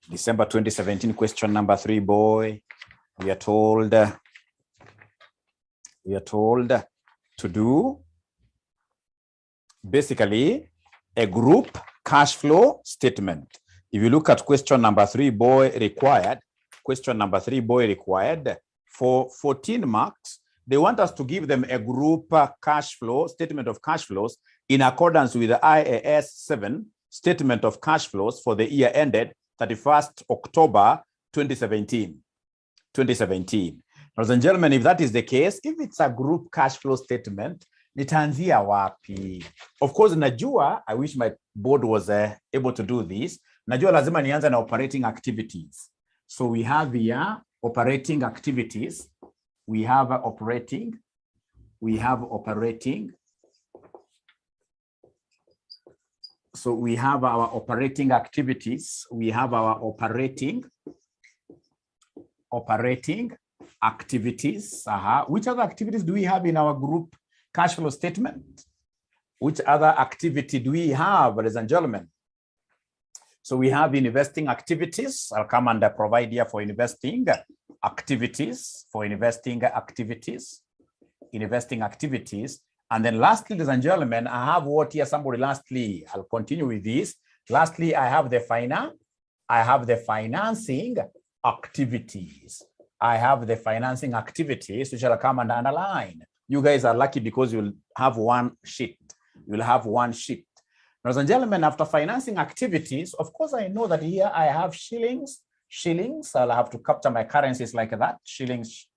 December 2017, question number 3, boy. We are told to do basically a group cash flow statement. If you look at question number 3, boy, required for 14 marks. They want us to give them a group cash flow statement of cash flows in accordance with the IAS 7 statement of cash flows for the year ended 31st October 2017. Ladies and gentlemen, if that is the case, if it's a group cash flow statement, nitaanzia wapi? Of course, najua, I wish my board was able to do this. Najua lazima nianze na operating activities. So we have here operating activities. We have operating. So we have our operating activities. We have our operating activities. Which other activities do we have in our group cash flow statement? Which other activity do we have, ladies and gentlemen? So we have investing activities. I'll come and provide here for investing activities, investing activities. And then lastly, ladies and gentlemen, I have what here, somebody lastly, I'll continue with this. Lastly, I have the financing activities. Which I'll come and underline. You guys are lucky because you'll have one sheet. Ladies and gentlemen, after financing activities, of course, I know that here I have shillings. I'll have to capture my currencies like that. Shillings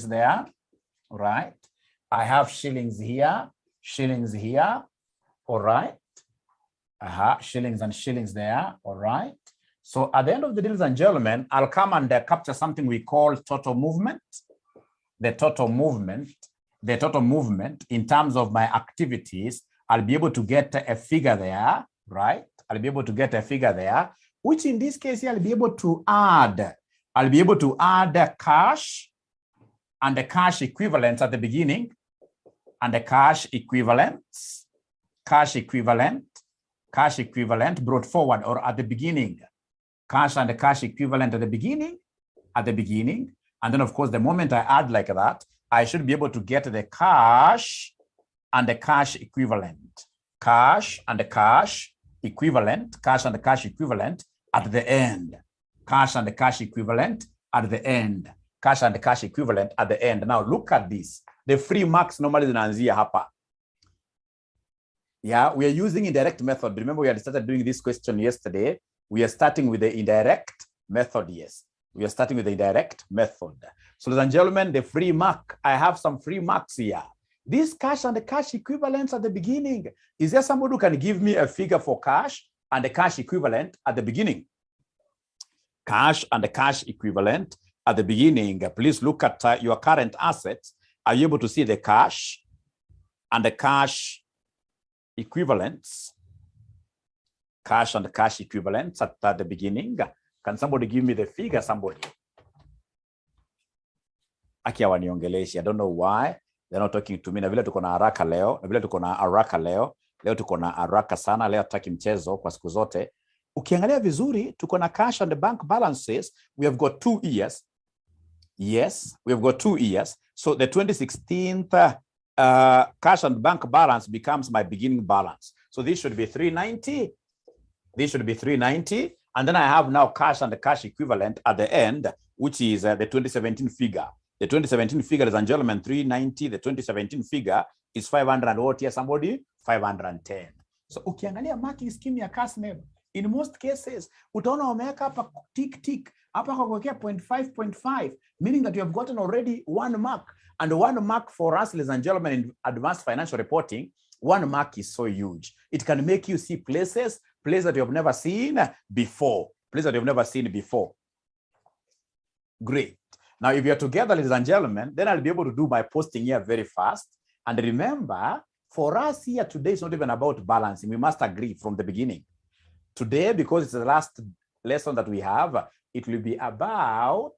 there, right? I have shillings here, all right? Shillings and shillings there, all right? So at the end of the day, ladies and gentlemen, I'll come and capture something we call total movement. The total movement in terms of my activities, I'll be able to get a figure there, right? Which in this case, I'll be able to add cash and the cash equivalents at the beginning, and the cash equivalent brought forward or at the beginning. Cash and the cash equivalent at the beginning. And then, of course, the moment I add like that, I should be able to get the cash and the cash equivalent. Cash and the cash equivalent at the end. Now, look at this. The free marks normally zinaanzia hapa. Yeah, we are using indirect method. Remember, we had started doing this question yesterday. We are starting with the indirect method, yes. We are starting with the indirect method. So, ladies and gentlemen, the free mark, I have some free marks here. This cash and the cash equivalents at the beginning. Is there somebody who can give me a figure for cash and the cash equivalent at the beginning? Cash and the cash equivalent at the beginning. Please look at your current assets. Are you able to see the cash and the cash equivalents? Cash and the cash equivalents at the beginning. Can somebody give me the figure, somebody? Aki hawaniongeleshe. I don't know why they're not talking to me. Na vile tuko na haraka leo. Leo tuko na haraka sana. Leo tutaki mchezo kwa siku zote. Ukiangalia vizuri, tuko na cash and the bank balances. We have got 2 years. Yes, we have got 2 years. So the 2016 cash and bank balance becomes my beginning balance. So this should be 390. And then I have now cash and the cash equivalent at the end, which is the 2017 figure. The 2017 figure, ladies and gentlemen, 390. The 2017 figure is 500 and what here, somebody? 510. So ukiangalia marking scheme ya CASMEB, in most cases, utaona wameweka hapa tick, hapa kwa kuwekea 0.5, meaning that you have gotten already 1 mark. And 1 mark for us, ladies and gentlemen, in advanced financial reporting, 1 mark is so huge. It can make you see places that you have never seen before. Great. Now, if you're together, ladies and gentlemen, then I'll be able to do my posting here very fast. And remember, for us here today, it's not even about balancing. We must agree from the beginning. Today, because it's the last lesson that we have, it will be about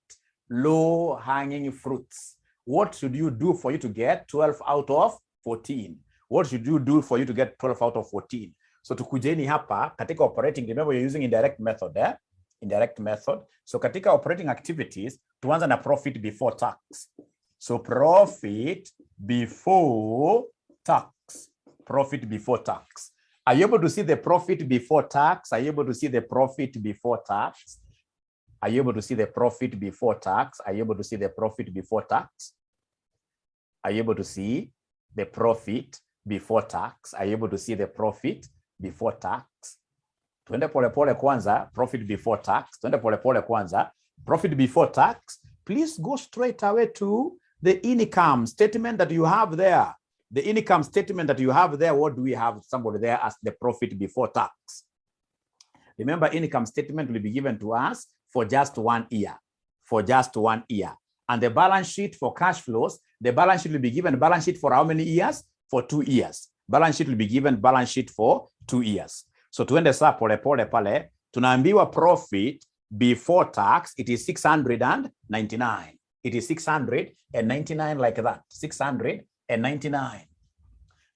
low-hanging fruits. What should you do for you to get 12 out of 14? What should you do for you to get 12 out of 14? So tukujeni hapa katika operating, remember you're using indirect method. Indirect method. So katika operating activities, tuanza na profit before tax. So profit before tax. Profit before tax. Are you able to see the profit before tax? Are you able to see the profit before tax? Are you able to see the profit before tax? Are you able to see the profit before tax? Are you able to see the profit before tax? Are you able to see the profit before tax? Tuende pole pole kwanza, profit before tax. Tuende pole pole kwanza, profit before tax. Please go straight away to the income statement that you have there. The income statement that you have there, what do we have? Somebody there as the profit before tax. Remember, income statement will be given to us for just 1 year. For just 1 year. And the balance sheet for cash flows, the balance sheet will be given balance sheet for how many years? For 2 years. Balance sheet will be given balance sheet for 2 years. So tuende saa pole pole pale, tunaambiwa profit before tax, it is 699. It is 699 like that, 699.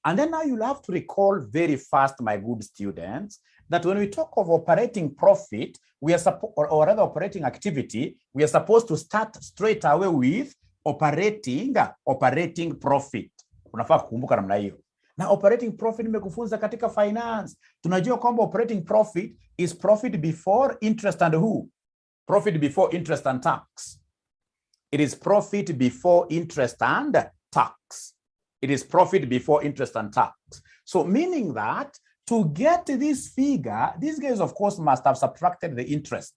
And then now you'll have to recall very fast, my good students, that when we talk of operating profit, we are or rather operating activity, we are supposed to start straight away with operating profit. Unafaa kukumbuka namna hiyo. Na operating profit nimekufunza katika finance. Tunajua kwamba operating profit is profit before interest and who? Profit before interest and tax. It is profit before interest and tax. It is profit before interest and tax. So meaning that to get this figure, these guys of course must have subtracted the interest.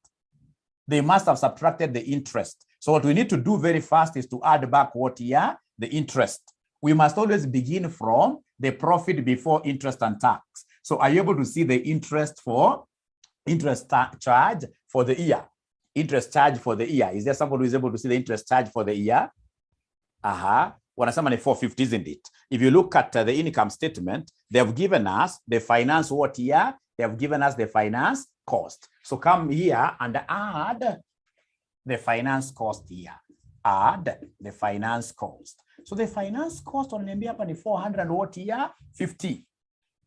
They must have subtracted the interest. So what we need to do very fast is to add back what here? The interest. We must always begin from the profit before interest and tax. So are you able to see the interest charge for the year? Interest charge for the year. Is there somebody who is able to see the interest charge for the year? Wanasema ni 450, isn't it? If you look at the income statement, they have given us the finance what year? They have given us the finance cost. So come here and add the finance cost here. Add the finance cost. So the finance cost on hapa ni 400 what year? 50.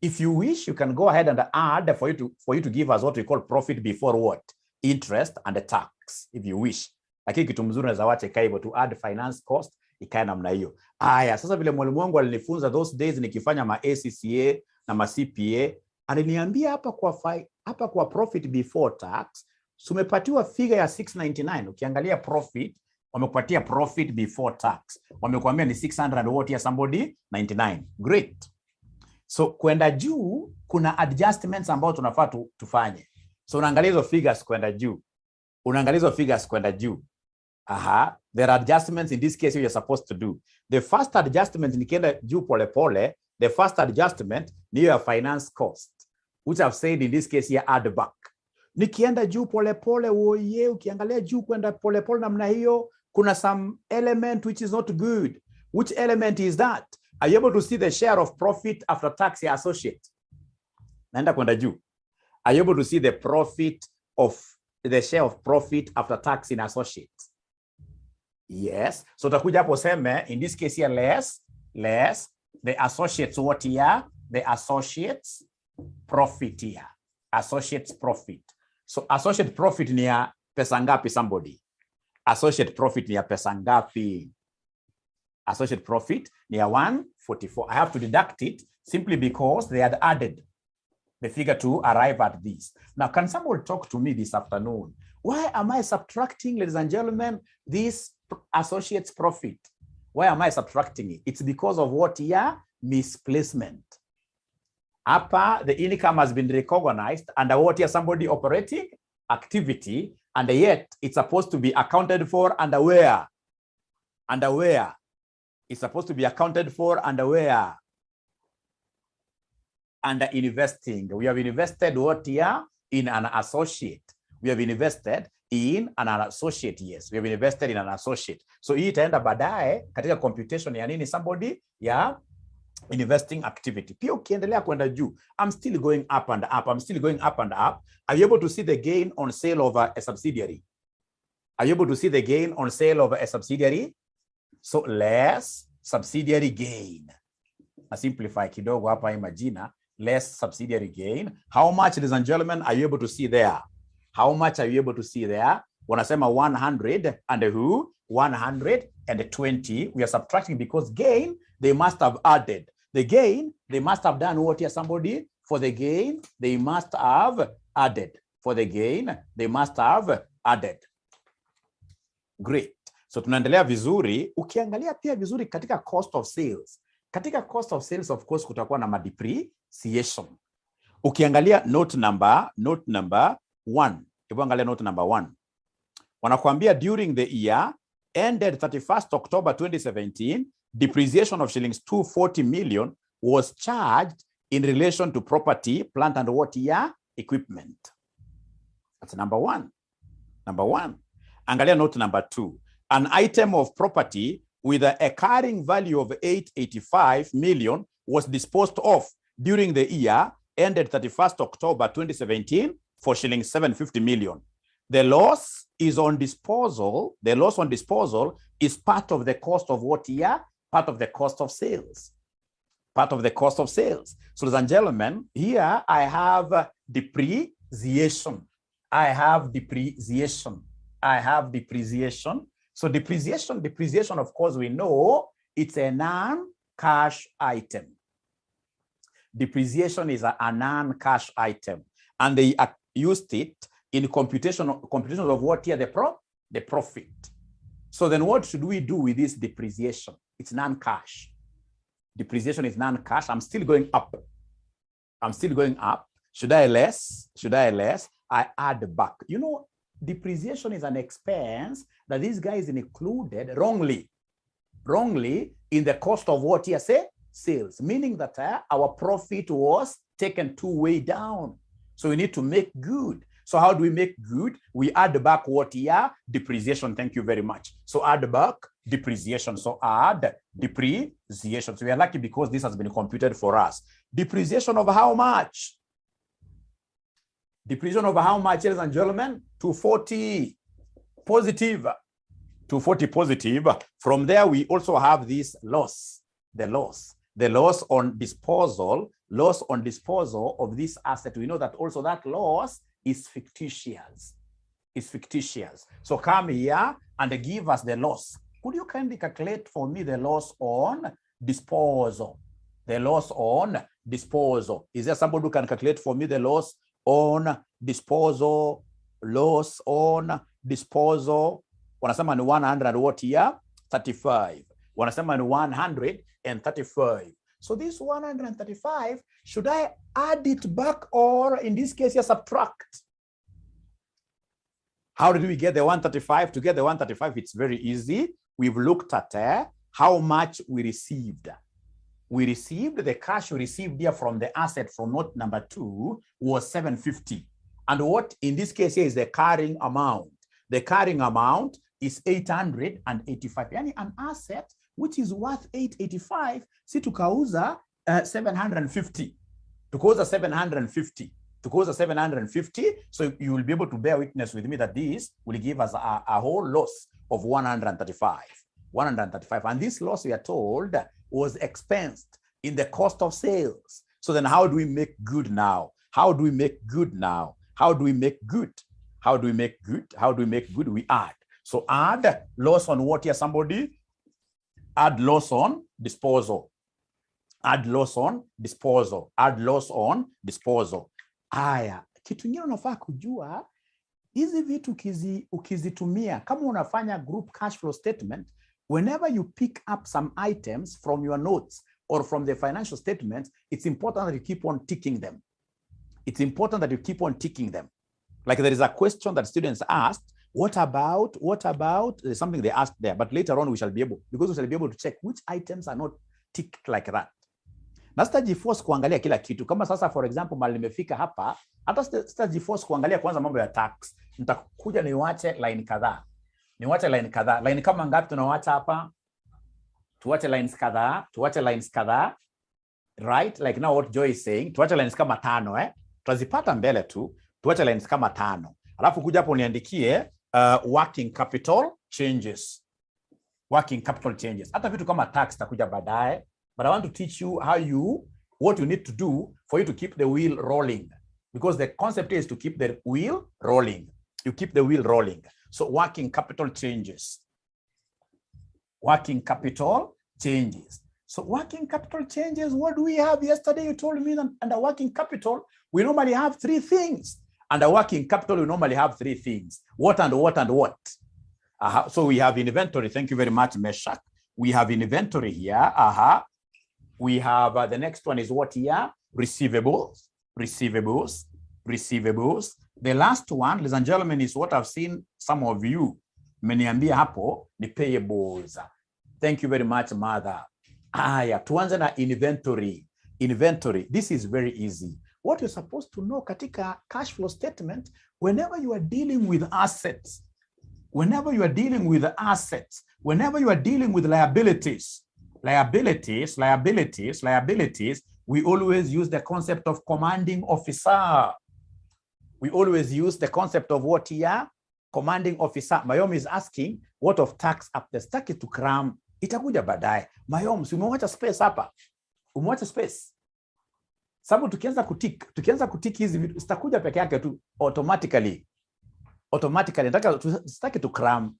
If you wish, you can go ahead and add for you to give us what we call profit before what? Interest and the tax, if you wish. Lakini kitu mzuri unaweza wacha ikae hivyo, to add finance cost ikae namna hiyo. Aya, sasa vile mwalimu wangu alinifunza those days nikifanya ma ACCA na ma CPA, aliniambia hapa kwa profit before tax, sumepatiwa figure ya 699. Ukiangalia profit, wamekupatia profit before tax. Wamekuambia ni 600 what ya somebody 99. Great. So kwenda juu kuna adjustments ambao tunafaa tufanye. So unaangalia hizo figures kwenda juu. There are adjustments in this case you're supposed to do. The first adjustment nikienda juu pole pole, the first adjustment ni your finance cost, which I've said in this case here add back. Nikienda juu pole pole, oye, ukiangalia juu kwenda pole pole namna hiyo, kuna some element which is not good. Which element is that? Are you able to see the share of profit after tax ya associate? Naenda kwenda juu. Are you able to see the share of profit after tax in associate? Yes. So utakuja hapo seme, in this case here less the associates what here? The associates profit here. Associates profit. So associate profit ni ya pesa ngapi somebody? Associate profit ni ya pesa ngapi? Associate profit ni ya 144. I have to deduct it simply because they had added the figure to arrive at this. Now, can someone talk to me this afternoon? Why am I subtracting, ladies and gentlemen, this associate's profit? Why am I subtracting it? It's because of what here? Misplacement. Upper, the income has been recognized under what here? Somebody operating activity, and yet it's supposed to be accounted for under where? Under where? It's supposed to be accounted for under where? Under investing. We have invested what here? In an associate. We have invested in an associate. Yes, we have invested in an associate. So hii itaenda baadaye katika computation ya nini somebody ya investing activity. Pia ukiendelea kwenda juu, I'm still going up and up. I'm still going up and up. Are you able to see the gain on sale of a subsidiary? Are you able to see the gain on sale of a subsidiary? So less subsidiary gain. Na simplify kidogo hapa hii majina. Less subsidiary gain. How much, ladies and gentlemen, are you able to see there? How much are you able to see there? Wanasema 100 and who? 120. We are subtracting because gain, they must have added. The gain, they must have done what here, somebody? For the gain, they must have added. For the gain, they must have added. Great. So tunaendelea vizuri. Ukiangalia pia vizuri katika cost of sales. Katika cost of sales, of course, kutakuwa na depreciation. Ukiangalia note number 1. Hebu angalia note number 1. Wanakuambia during the year ended 31st October 2017, depreciation of shillings 240 million was charged in relation to property, plant and what year? Equipment. That's number 1. Number 1. Angalia note number 2. An item of property with a carrying value of 885 million was disposed of during the year ended 31st October 2017 for shillings 750 million. The loss is on disposal. The loss on disposal is part of the cost of what year? Part of the cost of sales. Part of the cost of sales. So, ladies and gentlemen, here I have depreciation. I have depreciation. I have depreciation. So depreciation, of course, we know it's a non-cash item. Depreciation is a non-cash item. And they used it in computation of what here? The profit. So then what should we do with this depreciation? It's non-cash. Depreciation is non-cash. I'm still going up. I'm still going up. Should I less? I add back. You know, depreciation is an expense that these guys included wrongly in the cost of what here? Say sales, meaning that our profit was taken way down. So we need to make good. So how do we make good? We add back what here? Depreciation. Thank you very much. So add back depreciation. So add depreciation. So we are lucky because this has been computed for us. Depreciation of how much? Depreciation of how much, ladies and gentlemen? 240 positive. 240 positive. From there, we also have this loss. The loss on disposal of this asset. We know that also that loss is fictitious. It's fictitious. So come here and give us the loss. Could you kindly calculate for me the loss on disposal? The loss on disposal. Is there somebody who can calculate for me the loss on disposal? Loss on disposal. Wanasema ni 100 what here? 35. Wanasema ni 135. So this 135, should I add it back or in this case, subtract? How did we get the 135? To get the 135, it's very easy. We've looked at how much we received. We received the cash we received here from the asset from note number 2 was 750. And what in this case here is the carrying amount. The carrying amount is 885. Yani an asset which is worth 885, si tukauza 750. Tukauza 750. Tukauza 750. So you will be able to bear witness with me that this will give us a whole loss of 135. 135. And this loss, we are told, was expensed in the cost of sales. So then how do we make good now? How do we make good now? How do we make good? How do we make good? How do we make good? We add. So add loss on what here, somebody? Add loss on disposal. Add loss on disposal. Add loss on disposal. Aya, kitu ngine unafaa kujua, hizi vitu ukizitumia, kama unafanya group cash flow statement, whenever you pick up some items from your notes or from the financial statements, it's important that you keep on ticking them. It's important that you keep on ticking them. Like there is a question that students asked, what about, there's something they asked there, but later on we shall be able to check which items are not ticked like that. Na sitajiforce kuangalia kila kitu. Kama sasa for example mali nimefika hapa, hata sitajiforce kuangalia kwanza mambo ya tax. Nitakuja niwache line kadhaa. Line kama ngapi tunawacha hapa? Tuwache lines kadhaa. Right? Like now what Joy is saying, tuwache lines kama 5, Tutazipata mbele tu. Tuwache lines kama 5. Alafu kuja hapo niandikie working capital changes. Working capital changes. Hata vitu kama tax takuja baadaye. But I want to teach you what you need to do for you to keep the wheel rolling. because the concept is to keep the wheel rolling. You keep the wheel rolling. So working capital changes. Working capital changes. So working capital changes, what do we have? Yesterday you told me that under working capital, we normally have 3 things. Under working capital, we normally have 3 things. What and what and what? So we have inventory. Thank you very much, Meshach. We have inventory here. We have, the next one is what here? Receivables, receivables, receivables. The last one, ladies and gentlemen, is what I've seen some of you mmeniambia hapo ni payables. Thank you very much, mother. Tuanze na inventory. Inventory. This is very easy. What you're supposed to know katika cash flow statement, whenever you are dealing with assets, whenever you are dealing with assets, whenever you are dealing with liabilities, we always use the concept of commanding officer. We always use the concept of what here? Commanding officer. Mayom is asking, what of tax up the stack it to cram? Itakuja baadaye. Mayom, si umewacha space hapa? Umewacha space? Sababu tukianza kutik hizi vitu zitakuja peke yake tu automatically. Nataka stack it to cram.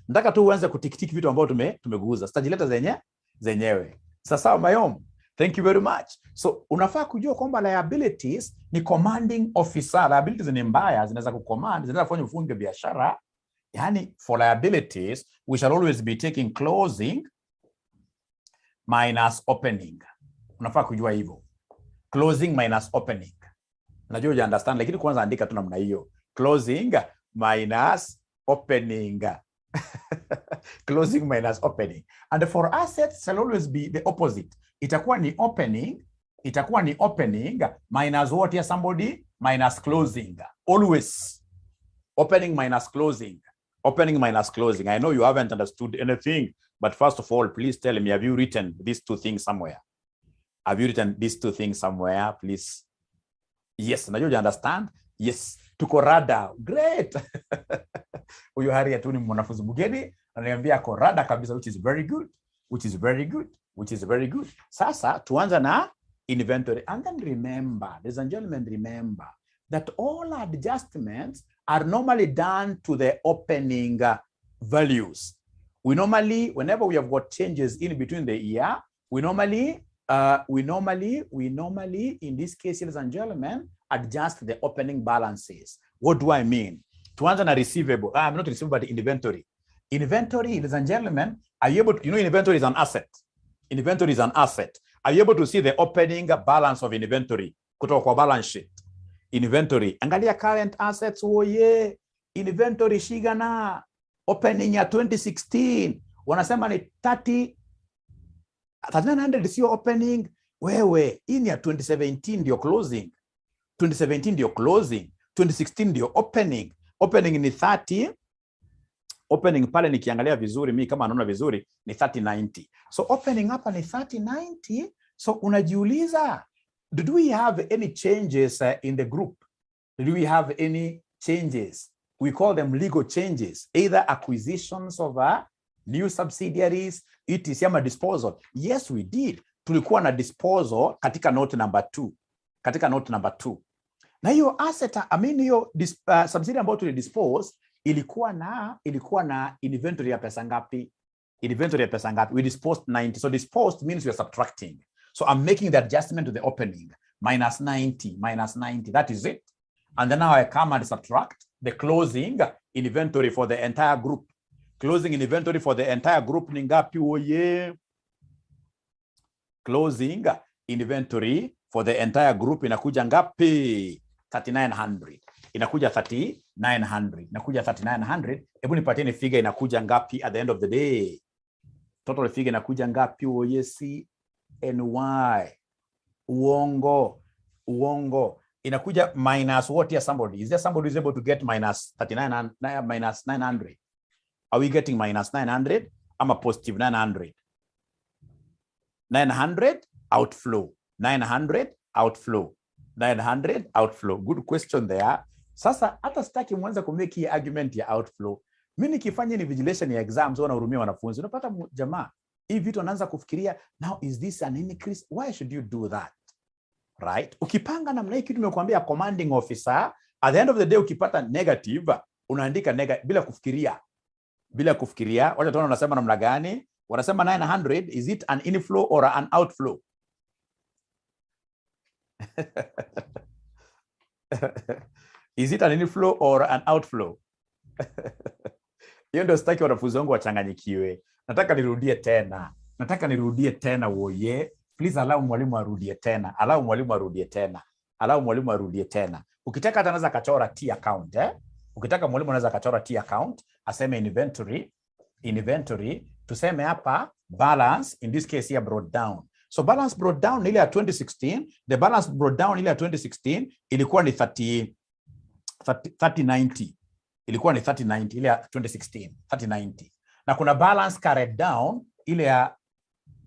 Nataka tu uanze kutikitiki vitu ambavyo tumeguza. Sitajileta zenyewe. Sasa Mayom, thank you very much. So unafaa kujua kwamba liabilities ni commanding officer. Liabilities ni mbaya, zinaweza kucommand, zinaweza kufanya ufunge biashara. Yani for liabilities, we shall always be taking closing minus opening. Unafaa kujua hivyo. Closing minus opening. Najua you understand, lakini kwanza andika tu namna hiyo. Closing minus opening. Closing minus opening. And for assets shall always be the opposite. Itakuwa ni opening minus what here somebody? Minus closing. Always. Opening minus closing. Opening minus closing. I know you haven't understood anything, but first of all, please tell me, have you written these 2 things somewhere? Have you written these 2 things somewhere, please? Yes, now you understand? Yes. Tuko rada. Great. Huyu hari tu ni mwanafunzi mgeni ananiambia ako rada kabisa, which is very good. Sasa tuanza na inventory, and then remember, ladies and gentlemen, remember that all adjustments are normally done to the opening values. We normally, whenever we have got changes in between the year, we normally in this case, ladies and gentlemen, adjust the opening balances. What do I mean? Tuanza na receivable. I'm not receivable, but inventory. Inventory, ladies and gentlemen, are you able to, inventory is an asset. Inventory is an asset. Are you able to see the opening balance of inventory? Kutoka kwa balance sheet. Inventory. Angalia current assets. Oh yeah. Inventory shigana. Opening ya 2016. Wanasema ni 3900 sio opening. Wewe, hii ni ya 2017 ndio closing. 2017 ndio closing. 2016 ndio opening. Opening ni 30. Opening pale nikiangalia vizuri, mimi kama naona vizuri ni 3090. So opening hapa ni 3090. So unajiuliza, did we have any changes in the group? Did we have any changes? We call them legal changes, either acquisitions of new subsidiaries, etc. ama disposal. Yes, we did. Tulikuwa na disposal katika note number 2. Katika note number 2. Na hiyo asset, hiyo subsidiary ambayo tulidispose ilikuwa na inventory ya pesa ngapi? Inventory ya pesa ngapi? We disposed 90. So disposed means we are subtracting. So I'm making the adjustment to the opening. Minus 90. That is it. And then now I come and subtract the closing inventory for the entire group. Closing inventory for the entire group ni ngapi? Oye. Closing inventory for the entire group inakuja ngapi? 3900. Inakuja 3900. Inakuja 3900. Hebu nipatieni figure inakuja ngapi at the end of the day? Total figure inakuja ngapi? Oye, CNY. Uongo. Inakuja minus what here somebody? Is there somebody who is able to get minus 900? Are we getting minus 900? I'm a positive 900. 900 outflow. 900 outflow. 900 outflow. Good question there. Sasa hata sitaki mwanza kumeki argument ya outflow. Mimi nikifanya ni vigilation ya exams wanahurumia wanafunzi. Unapata jamaa, hii vitu anaanza kufikiria, now is this an increase? Why should you do that? right? Ukipanga namna hii kitu nimekuambia commanding officer, at the end of the day ukipata negative, unaandika negative bila kufikiria. Wacha tuone unasema namna gani. Wanasema 900, is it an inflow or an outflow? Is it an inflow or an outflow? Hiyo ndio sitaki wanafunzi wangu wachanganyikiwe. Nataka nirudie tena woye. Please allow mwalimu arudie tena. Ukitaka hata anaweza kachora T account, Ukitaka mwalimu anaweza kachora T account, aseme inventory, tuseme hapa balance, in this case here brought down. So balance brought down ile ya 2016, the balance brought down ile ya 2016 ilikuwa ni 3090. Ilikuwa ni 3090 ile ya 2016, 3090. Na kuna balance carried down ile ya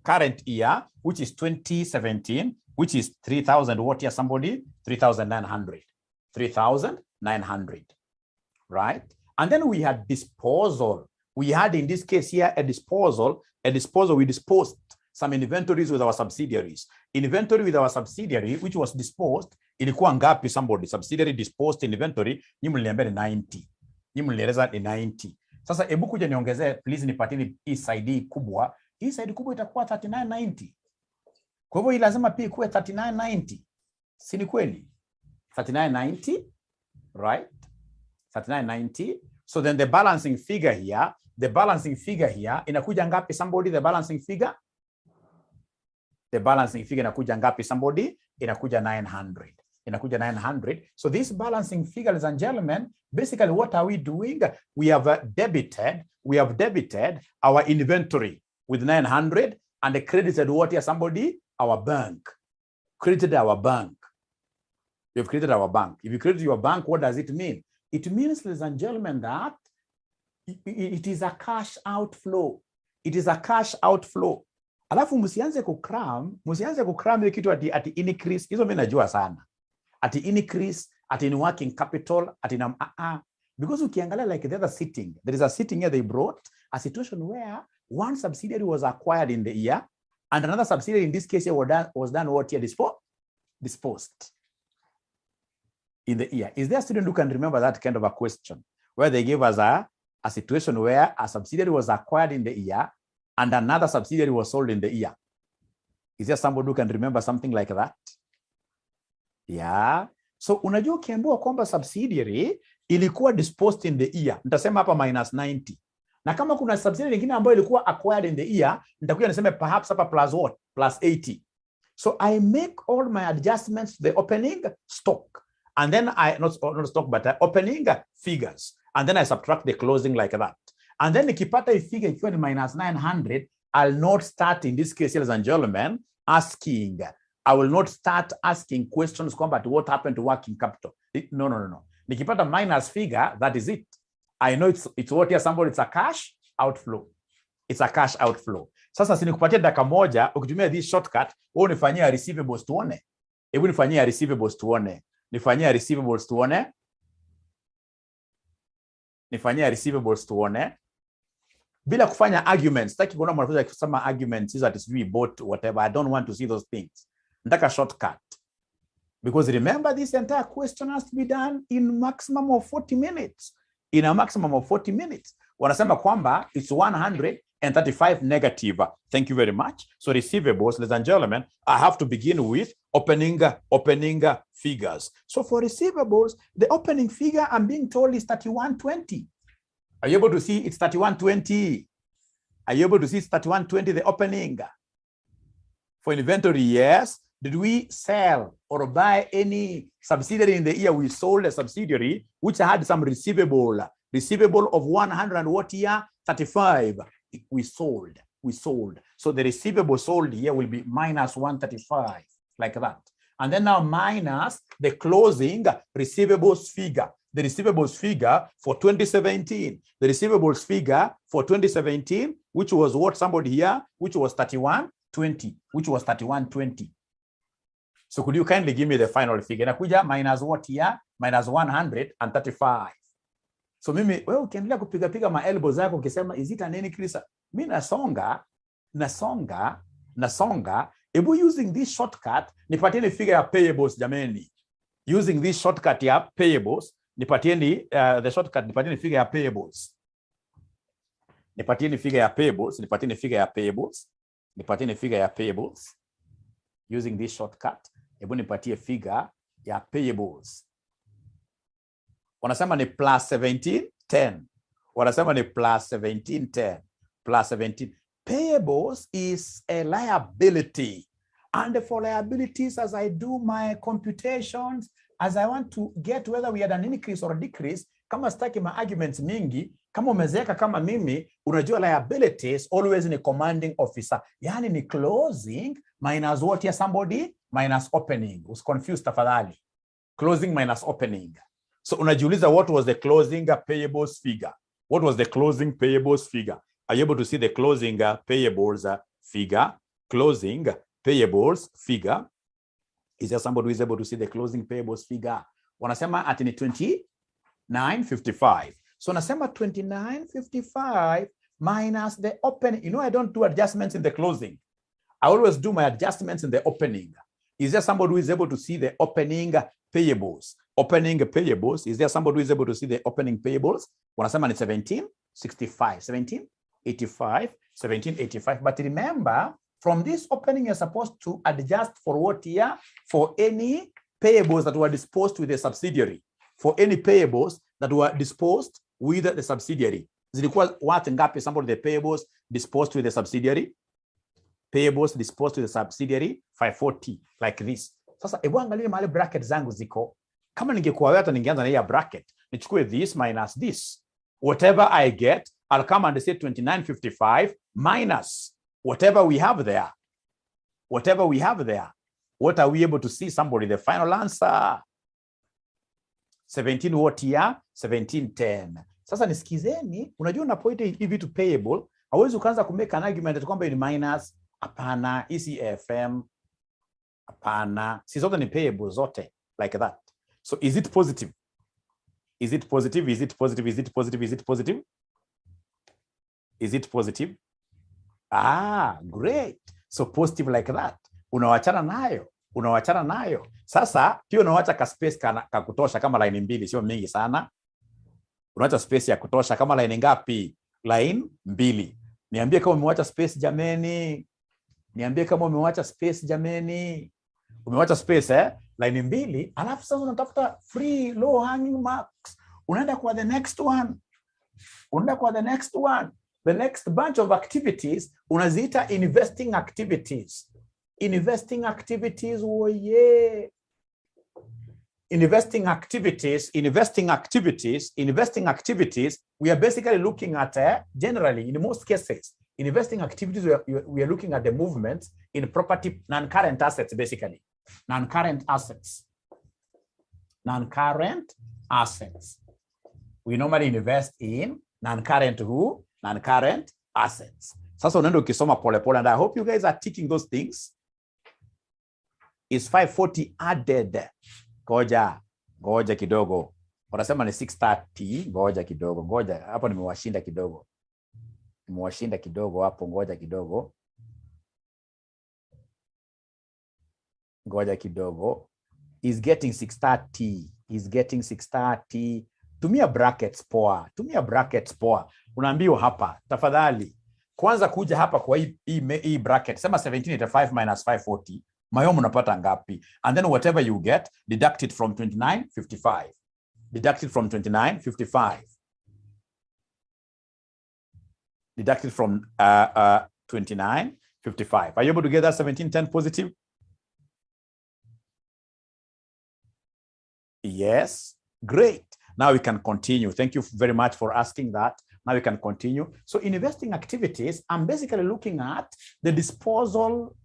current year, which is 2017, which is 3000 what here somebody 3900, right? And then we had disposal. We had in this case here a disposal. We disposed some inventories with our subsidiaries. Inventory with our subsidiary which was disposed ilikuwa ngapi somebody? Subsidiary disposed inventory nyinyi mliniambia ni 90. Nyinyi mlinieleza ni 90. Sasa hebu kuja niongezee please, nipatini hii side kubwa. Hii side kubwa itakuwa 3990. Kwa hivyo hii lazima pia ikuwe 3990. Si ni kweli? 3990, right? 3990. So then the balancing figure here inakuja ngapi somebody? The balancing figure inakuja ngapi somebody? Inakuja 900. So this balancing figure, ladies and gentlemen, basically what are we doing? We have debited our inventory with 900 and credited what here somebody? Our bank. Credited our bank. You've created our bank. If you credit your bank, what does it mean? It means, ladies and gentlemen, that it is a cash outflow. Alafu msianze kukram ile kitu ati increase. Hizo mimi najua sana. Ati increase, ati in working capital, ati because ukiangalia like the other sitting, there is a sitting here they brought a situation where one subsidiary was acquired in the year and another subsidiary in this case was done what year? Disposed in the year. Is there a student who can remember that kind of a question where they gave us a situation where a subsidiary was acquired in the year and another subsidiary was sold in the year? Is there somebody who can remember something like that? Yeah. So unajua ukiambiwa kwamba subsidiary ilikuwa disposed in the year, nitasema hapa minus 90. Na kama kuna subsidiary nyingine ambayo ilikuwa acquired in the year, nitakuja niseme perhaps hapa plus what? Plus 80. So I make all my adjustments to the opening stock. And then not stock, but opening figures. And then I subtract the closing like that. And then nikipata hii figure ikiwa ni minus 900, I'll not start in this case, ladies and gentlemen, I will not start asking questions about what happened to working capital. No. Nikipata minus figure, that is it. I know it's what here somebody, it's a cash outflow. Sasa sinikupatia dakika moja ukitumia this shortcut, wewe unifanyia receivables tuone. Hebu nifanyia receivables tuone. Bila kufanya arguments. Sitaki kuona mwanafunzi akisema arguments is that is we bought whatever. I don't want to see those things. Nataka shortcut. Because remember, this entire question has to be done in maximum of 40 minutes. In a maximum of 40 minutes. Wanasema kwamba it's 135 negative. Thank you very much. So receivables, ladies and gentlemen, I have to begin with opening figures. So for receivables, the opening figure I'm being told is 3120. Are you able to see it's 3120? Are you able to see it's 3120, the opening? For inventory, yes. Did we sell or buy any subsidiary in the year? We sold a subsidiary which had some receivable of 100 and what year? 35. We sold. So the receivable sold here will be minus 135, like that. And then now minus the closing receivables figure. The receivables figure for 2017. The receivables figure for 2017, which was what somebody here, which was 3120. So could you kindly give me the final figure? Nakuja minus what here? Minus 135. So mimi, wewe ukiendelea kupiga ma elbows zako ukisema is it an increase? Mimi nasonga Ebu using this shortcut, nipatieni figure ya payables jameni. Using this shortcut ya payables, nipatieni the shortcut, nipatieni figure ya payables. Nipatieni figure ya payables, nipatieni figure ya payables. Nipatieni figure ya payables. Using this shortcut, ebu nipatie figure ya payables. Wanasema ni plus 1710. Wanasema ni plus 1710. Plus 17. Payables is a liability. And for liabilities, as I do my computations, as I want to get whether we had an increase or a decrease, kama staki ma arguments mingi, kama umezeeka kama mimi, unajua liabilities always ni commanding officer. Yani ni closing minus what here somebody? Minus opening. Usiconfuse tafadhali. Closing minus opening. So unajiuliza, what was the closing payables figure? What was the closing payables figure? Are you able to see the closing payables figure? Closing payables figure. Is there somebody who is able to see the closing payables figure? Wanasema at 29.55. So wanasema 29.55 minus the opening. You know, I don't do adjustments in the closing. I always do my adjustments in the opening. Is there somebody who is able to see the opening payables? Opening payables. Is there somebody who is able to see the opening payables? Wanasema ni 1765, 1785, 1785. But remember, from this opening, you're supposed to adjust for what year? For any payables that were disposed with the subsidiary. For any payables that were disposed with the subsidiary. Zilikuwa watu ngapi? Somebody the payables disposed with the subsidiary. Payables disposed with the subsidiary 540, like this. Sasa ebu angalia mahali bracket zangu ziko. Kama ningekuwa wewe hata ningeanza na hii bracket. Nichukue this minus this. Whatever I get, I'll come and say 29.55 minus whatever we have there. Whatever we have there. What are we able to see? Somebody, the final answer. 17 what here? 1710. Sasa nisikizeni, unajua unapoita hivi vitu payable, hauwezi ukaanza kumeka an argument kwamba ni minus. Hapana, ECFM. Hapana, si zote ni payable zote like that. So is it positive? Is it positive? Is it positive? Is it positive? Is it positive? Is it positive? Ah, great. So positive like that. Unawachana nayo. Unawachana nayo. Sasa pia unawacha ka space ka kutosha kama line mbili, sio mingi sana. Unawacha space ya kutosha kama line ngapi? Line mbili. Niambie kama umewacha space jameni. Niambie kama umewacha space jameni. Umewacha space line mbili, alafu sasa unatafuta free low hanging marks. Unaenda kwa the next one. Unaenda kwa the next one. The next bunch of activities unaziita investing activities. Investing activities, oh yeah. Investing activities, we are basically looking at, generally, in most cases, investing activities, we are looking at the movements in property, non-current assets, basically. Non-current assets. Non-current assets. We normally invest in non-current who? Non-current assets. Sasa unaenda ukisoma pole pole, and I hope you guys are taking those things. Is 540 added? Ngoja kidogo. Wanasema ni 630. Ngoja kidogo. Ngoja. Hapo nimewashinda kidogo. Nimewashinda kidogo hapo, ngoja kidogo. Ngoja kidogo. Is getting 630. Is getting 630. Tumia brackets poa. Tumia brackets poa. Unaambiwa hapa, tafadhali. Kwanza kuja hapa kwa hii bracket. Sema 1785 minus 540. Mayomo unapata ngapi? And then whatever you get, deduct it from 29.55. Deduct it from 29.55. Deduct it from 29.55. Are you able to get that 1710 positive? Yes. Great. Now we can continue. Thank you very much for asking that. Now we can continue. So in investing activities, I'm basically looking at the disposal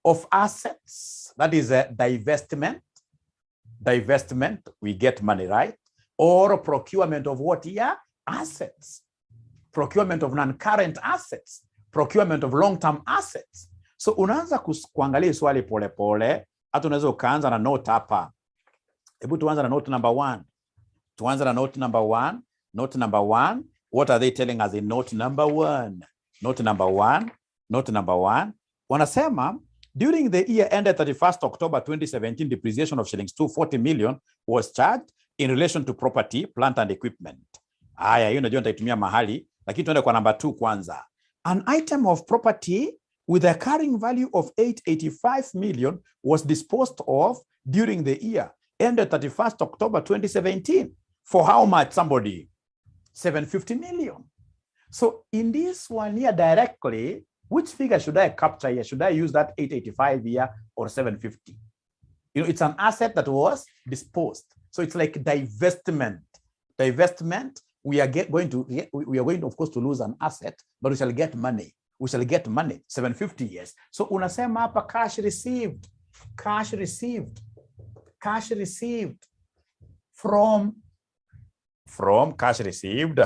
of assets. That is a divestment. Divestment, we get money, right? Or procurement of what here? Assets. Procurement of non-current assets. Procurement of long-term assets. So unaanza kuangalia swali pole pole. Hata unaweza ukaanza na note hapa. Hebu tuanza na note number 1. Tuanza na note number 1. Note number 1. What are they telling us in note number 1? Note number 1. Note number 1. Wanasema During the year ended 31st October 2017, depreciation of shillings 240 million was charged in relation to property, plant and equipment. Haya, hiyo najua nitaitumia mahali, lakini tuende kwa number 2 kwanza. An item of property with a carrying value of 885 million was disposed of during the year ended 31st October 2017. For how much, somebody? 750 million. So in this one here directly, which figure should I capture here? Should I use that 885 here or 750? You know, it's an asset that was disposed. So it's like divestment. Divestment, we are going to, of course, to lose an asset, but we shall get money. We shall get money, 750 years. So unasema hapa cash received. Cash received. Cash received from cash received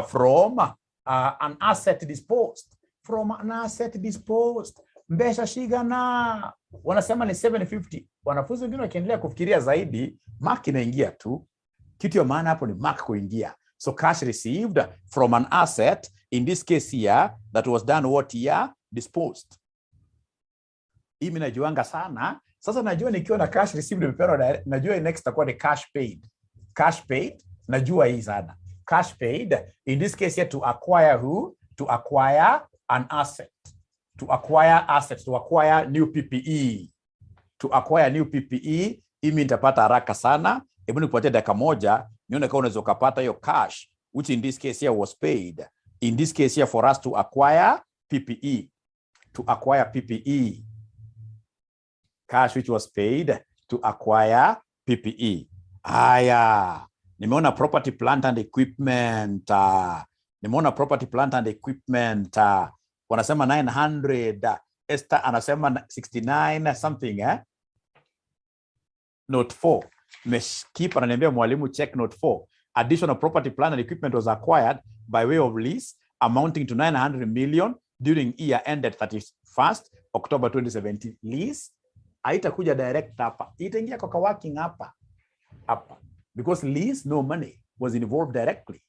from an asset disposed. From an asset disposed. Mbesha shigana. Wanasema ni 750. Wanafunzi wengine wakiendelea kufikiria zaidi, mark inaingia tu. Kitu ya maana hapo ni mark kuingia. So cash received from an asset, in this case here, that was done what year? Disposed. Hii mimi najuanga sana. Sasa najua nikiwa na cash received nimepewa, najua next itakuwa ni cash paid. Cash paid, najua hii sana. Cash paid, in this case here, to acquire who? To acquire an asset. To acquire assets, to acquire new PPE. To acquire new PPE, imi nitapata haraka sana. Hebu nikupatie dakika moja, nione kama unaweza kupata hiyo cash, which in this case here was paid. In this case here, for us to acquire PPE. To acquire PPE. Cash which was paid to acquire PPE. Aya, nimeona property, plant and equipment. Nimeona property, plant and equipment. Wanasema 900. Esther anasema 69 something, Note 4. Keep ananiambia mwalimu, check note 4. Additional property, plant and equipment was acquired by way of lease amounting to 900 million during year ended 31st October 2017. Lease haitakuja direct hapa. Itaingia kwa working hapa. Because lease, no money was involved directly.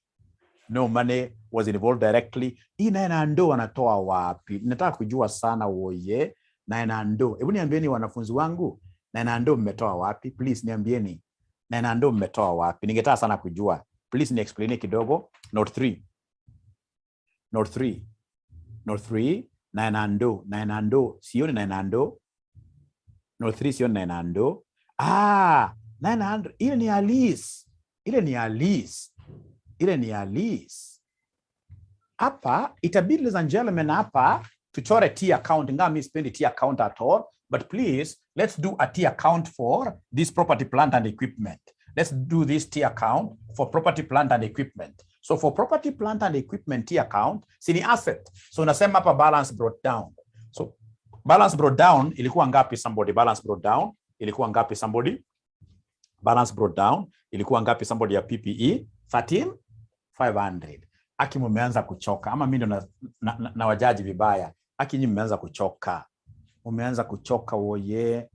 No money was involved directly. Hii 900 anatoa wapi? Nataka kujua sana woye. 900. Hebu niambieni wanafunzi wangu, 900 mmetoa wapi? Please niambieni. 900 mmetoa wapi? Ningetaka sana kujua. Please ni explain kidogo. Note 3. Note 3. Note 3. 900. 900. Sioni 900. Note 3 sioni 900. 900. Ile ni lease. Ile ni lease. Ile ni lease. Hapa itabidi, ladies and gentlemen, hapa tuchore T account. Ingawa mimi sipendi T account at all, but please let's do a T account for this property, plant and equipment. Let's do this T account for property, plant and equipment. So for property, plant and equipment T account, si ni asset. So unasema hapa balance brought down. So balance brought down ilikuwa ngapi somebody? Balance brought down ilikuwa ngapi somebody? Balance brought down ilikuwa ngapi somebody ya PPE? 13,500. Aki mumeanza kuchoka. Ama mimi ndo na wajaji vibaya. Aki nyinyi mmeanza kuchoka. Umeanza kuchoka woye.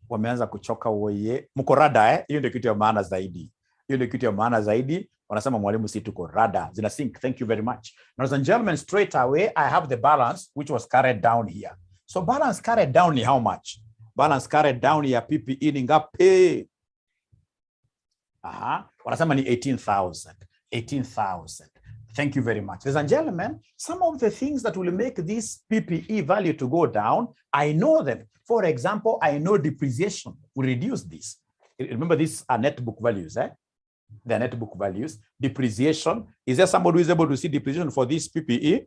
Wameanza kuchoka woye. Mko rada Hiyo ndio kitu ya maana zaidi. Hiyo ndio kitu ya maana zaidi. Wanasema mwalimu, si tuko rada. Zina sync. Thank you very much. Ladies and gentlemen, straight away I have the balance which was carried down here. So balance carried down ni how much? Balance carried down ya PPE ni ngapi? Wanasema ni 18,000. 18,000. Thank you very much. Ladies and gentlemen, some of the things that will make this PPE value to go down, I know them. For example, I know depreciation will reduce this. Remember, these are net book values, They're net book values. Depreciation. Is there somebody who is able to see depreciation for this PPE?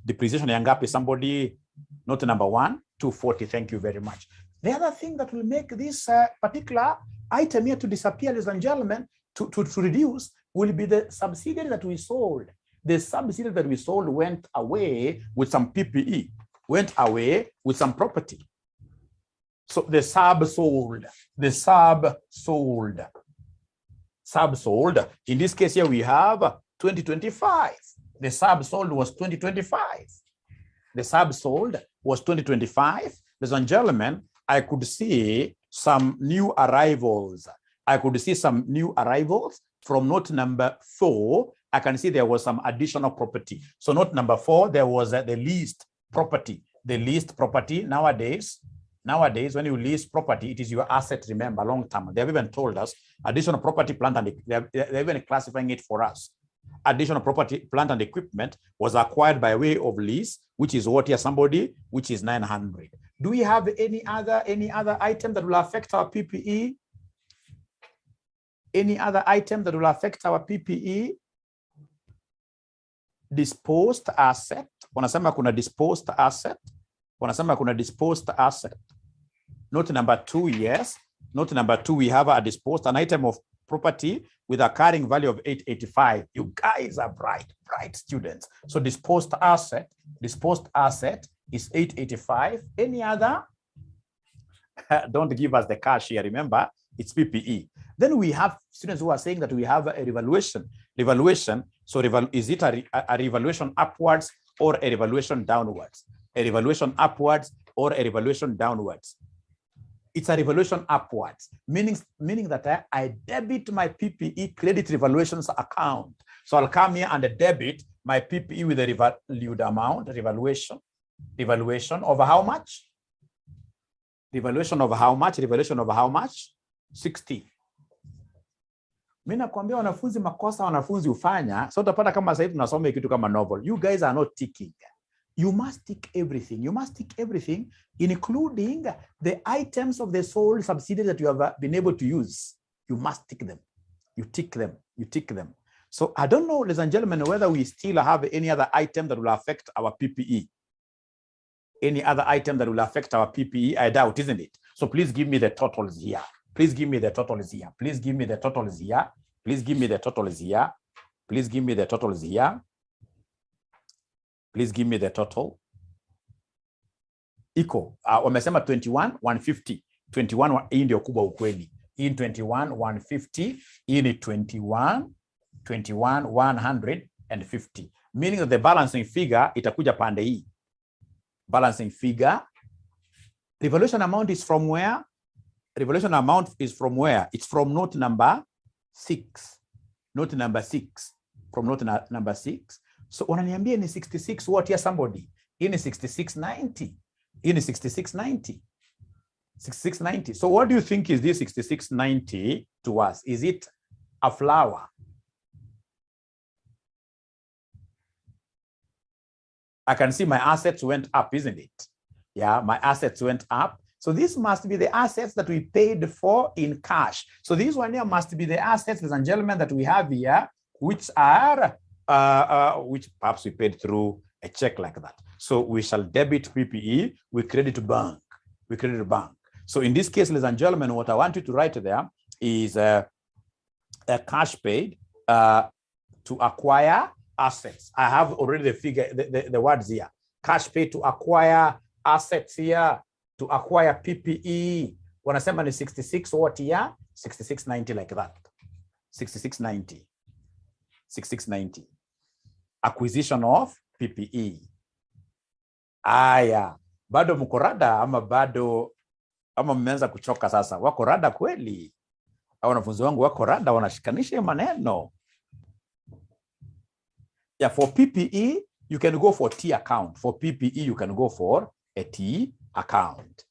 Depreciation yangapi? Somebody, note number 1, 240. Thank you very much. The other thing that will make this particular item here to disappear, ladies and gentlemen, to reduce, will be the subsidiary that we sold. The subsidiary that we sold went away with some PPE, went away with some property. So the sub sold. The sub sold. Sub sold. In this case here, we have 2025. The sub sold was 2025. The sub sold was 2025. Ladies and gentlemen, I could see some new arrivals. I could see some new arrivals from note number 4. I can see there was some additional property. So note number 4, there was the leased property. the leased property. Nowadays, when you lease property, it is your asset, remember, long term. They have even told us additional property, plant, and they're even classifying it for us. Additional property, plant, and equipment was acquired by way of lease, which is what here, somebody, which is 900. Do we have any other item that will affect our PPE? Any other item that will affect our PPE? Disposed asset. Wanasema kuna disposed asset. Wanasema kuna disposed asset. Note number 2, yes. Note number 2, we have a disposed, an item of property with a carrying value of 885. You guys are bright students. So disposed asset is 885. Any other? Don't give us the cash here. Remember, it's PPE. Then we have students who are saying that we have a revaluation. So is it a revaluation upwards or a revaluation downwards? A revaluation upwards or a revaluation downwards? It's a revaluation upwards, meaning that I debit my PPE credit revaluations account. So I'll come here and debit my PPE with a revalued amount, revaluation over how much? Revaluation over how much? Revaluation over how much? 60. Mimi nakwambia wanafunzi makosa wanafunzi ufanya. So utapata kama sasa hivi tunasoma kitu kama novel. You guys are not ticking. You must tick everything. You must tick everything, including the items of the sole subsidiary that you have been able to use. You must tick them. You tick them. You tick them. So I don't know, ladies and gentlemen, whether we still have any other item that will affect our PPE. Any other item that will affect our PPE? I doubt, isn't it? So please give me the totals here. Please give me the totals here. Please give me the totals here. Please give me the totals here. Please give me the totals here. Please give me the total. Iko. Wamesema 21,150. 21, hii ndio kubwa ukweli. Hii 21,150. Hii ni 21,150. Meaning that the balancing figure itakuja pande hii. Balancing figure. Revaluation amount is from where? Revaluation amount is from where? It's from note number 6. Note number 6. From note number 6. So wananiambia ni 66 what here somebody? Hii ni 6690. Hii ni 6690. 6690. So what do you think is this 6690 to us? Is it a flower? I can see my assets went up, isn't it? Yeah, my assets went up. So this must be the assets that we paid for in cash. So this one here must be the assets, ladies and gentlemen, that we have here, which are which perhaps we paid through a check like that. So we shall debit PPE, we credit bank, we credit bank. So in this case, ladies and gentlemen, what I want you to write there is a cash paid to acquire assets. I have already the figure, the words here. Cash paid to acquire assets here, to acquire PPE. Wanasema ni 66 what here? 6690 like that. 6690. 6690. Acquisition of PPE. Aya, bado mko rada ama bado ama mmeanza kuchoka sasa? Wako rada kweli? Au wanafunzi wangu wako rada wanashikanisha maneno? Yeah, for PPE you can go for T account. For PPE you can go for a T account.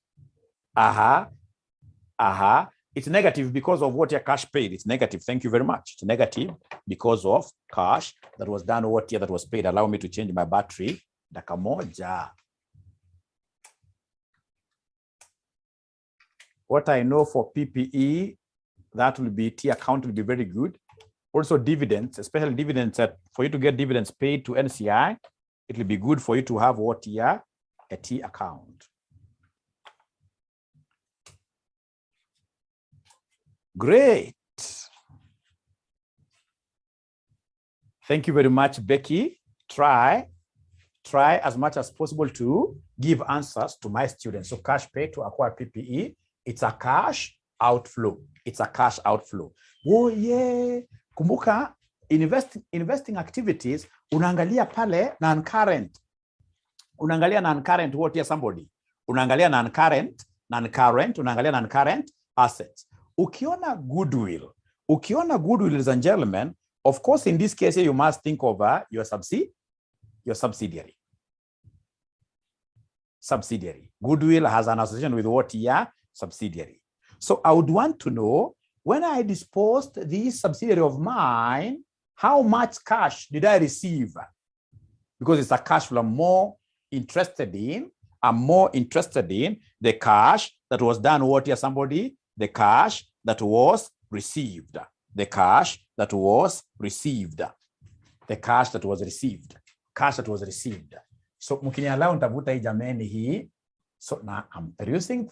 It's negative because of what your cash paid. It's negative. Thank you very much. It's negative because of cash that was done what year that was paid. Allow me to change my battery. Dakika moja. What I know for PPE, that will be T account will be very good. Also dividends, especially dividends, for you to get dividends paid to NCI, it will be good for you to have what year? A T account. Great. Thank you very much, Becky. Try as much as possible to give answers to my students. So cash paid to acquire PPE, it's a cash outflow. It's a cash outflow. Oh yeah. Kumbuka, investing activities, unaangalia pale non-current. Unaangalia non-current what here somebody. Unaangalia non-current, unaangalia non-current assets. Ukiona goodwill, ladies and gentlemen, of course, in this case, you must think of your subsidiary. subsidiary. Goodwill has an association with what year? Subsidiary. So I would want to know, when I disposed this subsidiary of mine, how much cash did I receive? Because it's a cash flow I'm more interested in. I'm more interested in the cash that was done what year, somebody? The cash that was received. The cash that was received. The cash that was received. Cash that was received. So mkinialau nitavuta hii jameni hii. So now I'm perusing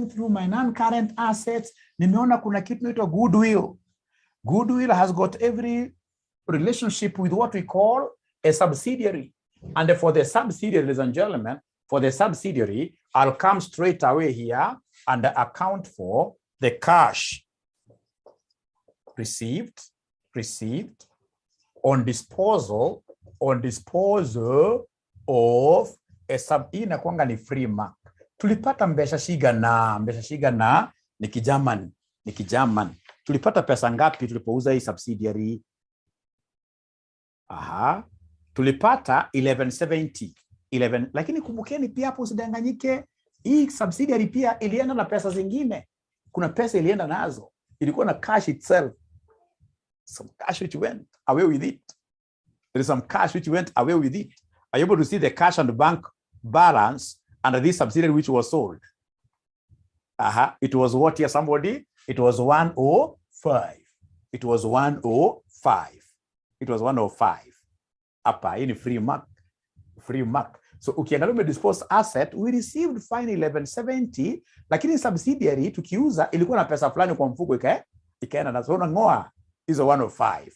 through my non-current assets. Nimeona kuna kitu inaitwa goodwill. Goodwill has got every relationship with what we call a subsidiary. And for the subsidiary, ladies and gentlemen, for the subsidiary, I'll come straight away here and account for the cash received on disposal of a sub. Inakuanga ni free mark. Tulipata mbesha shiga na ni kijaman. Tulipata pesa ngapi tulipouza hii subsidiary? Tulipata 1170. Lakini kumbukeni pia hapo usidanganyike, hii subsidiary pia ilienda na pesa zingine. Kuna pesa ilienda nazo. Ilikuwa na cash itself. Some cash which went away with it. There is some cash which went away with it. Are you able to see the cash and the bank balance under this subsidiary which was sold? It was what here, somebody? It was 105. It was 105. Hapa, hii ni free mark. So ukiangalia disposed asset, we received fine 1170, lakini subsidiary tukiuza ilikuwa na pesa fulani kwa mfuko ikaenda na. So unangoa hizo 105.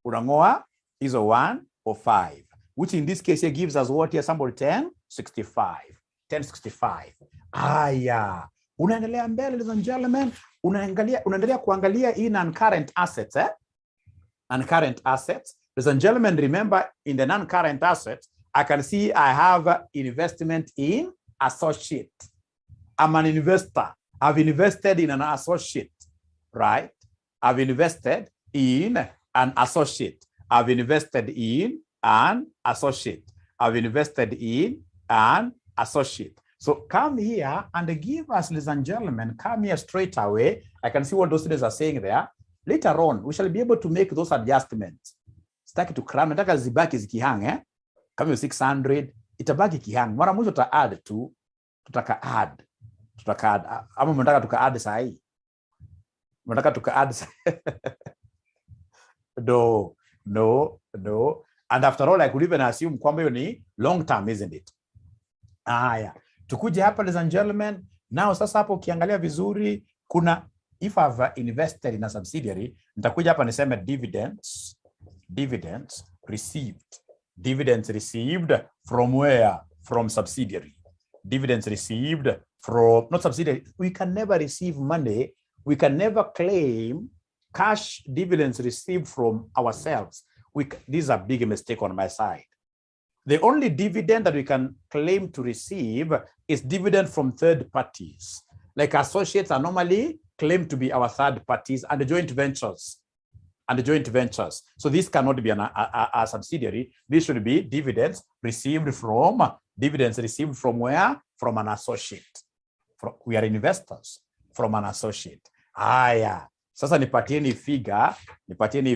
Unangoa hizo 105, which in this case here gives us what here, somebody? 1065. Aya, unaendelea mbele, ladies and gentlemen, unaendelea kuangalia hii non-current assets, non-current assets. Ladies and gentlemen, remember in the non-current assets, I can see I have investment in associate. I'm an investor. I've invested in an associate, right? I've invested in an associate. I've invested in an associate. I've invested in an associate. So come here and give us, ladies and gentlemen, come here straight away. I can see what those students are saying there. Later on, we shall be able to make those adjustments. Staki to cram, nataka zibaki zikihang, kama 600, itabaki kihang. Mara mwisho tuta add tu, tutaka add. Ama mnataka tuka add sahi. Mnataka tuka add sahi. No. And after all, I could even assume kwamba hiyo ni long term, isn't it? Aya, tukuje hapa, ladies and gentlemen. Now sasa hapo ukiangalia vizuri, kuna, if I've invested in a subsidiary, nitakuja hapa niseme dividends received. Dividends received from where? From subsidiary. Dividends received from, not subsidiary. We can never receive money. We can never claim cash dividends received from ourselves. This is a big mistake on my side. The only dividend that we can claim to receive is dividend from third parties. Like associates are normally claimed to be our third parties and the joint ventures. So this cannot be a subsidiary. This should be dividends received from where? From an associate. We are investors from an associate. Aya. Sasa nipatieni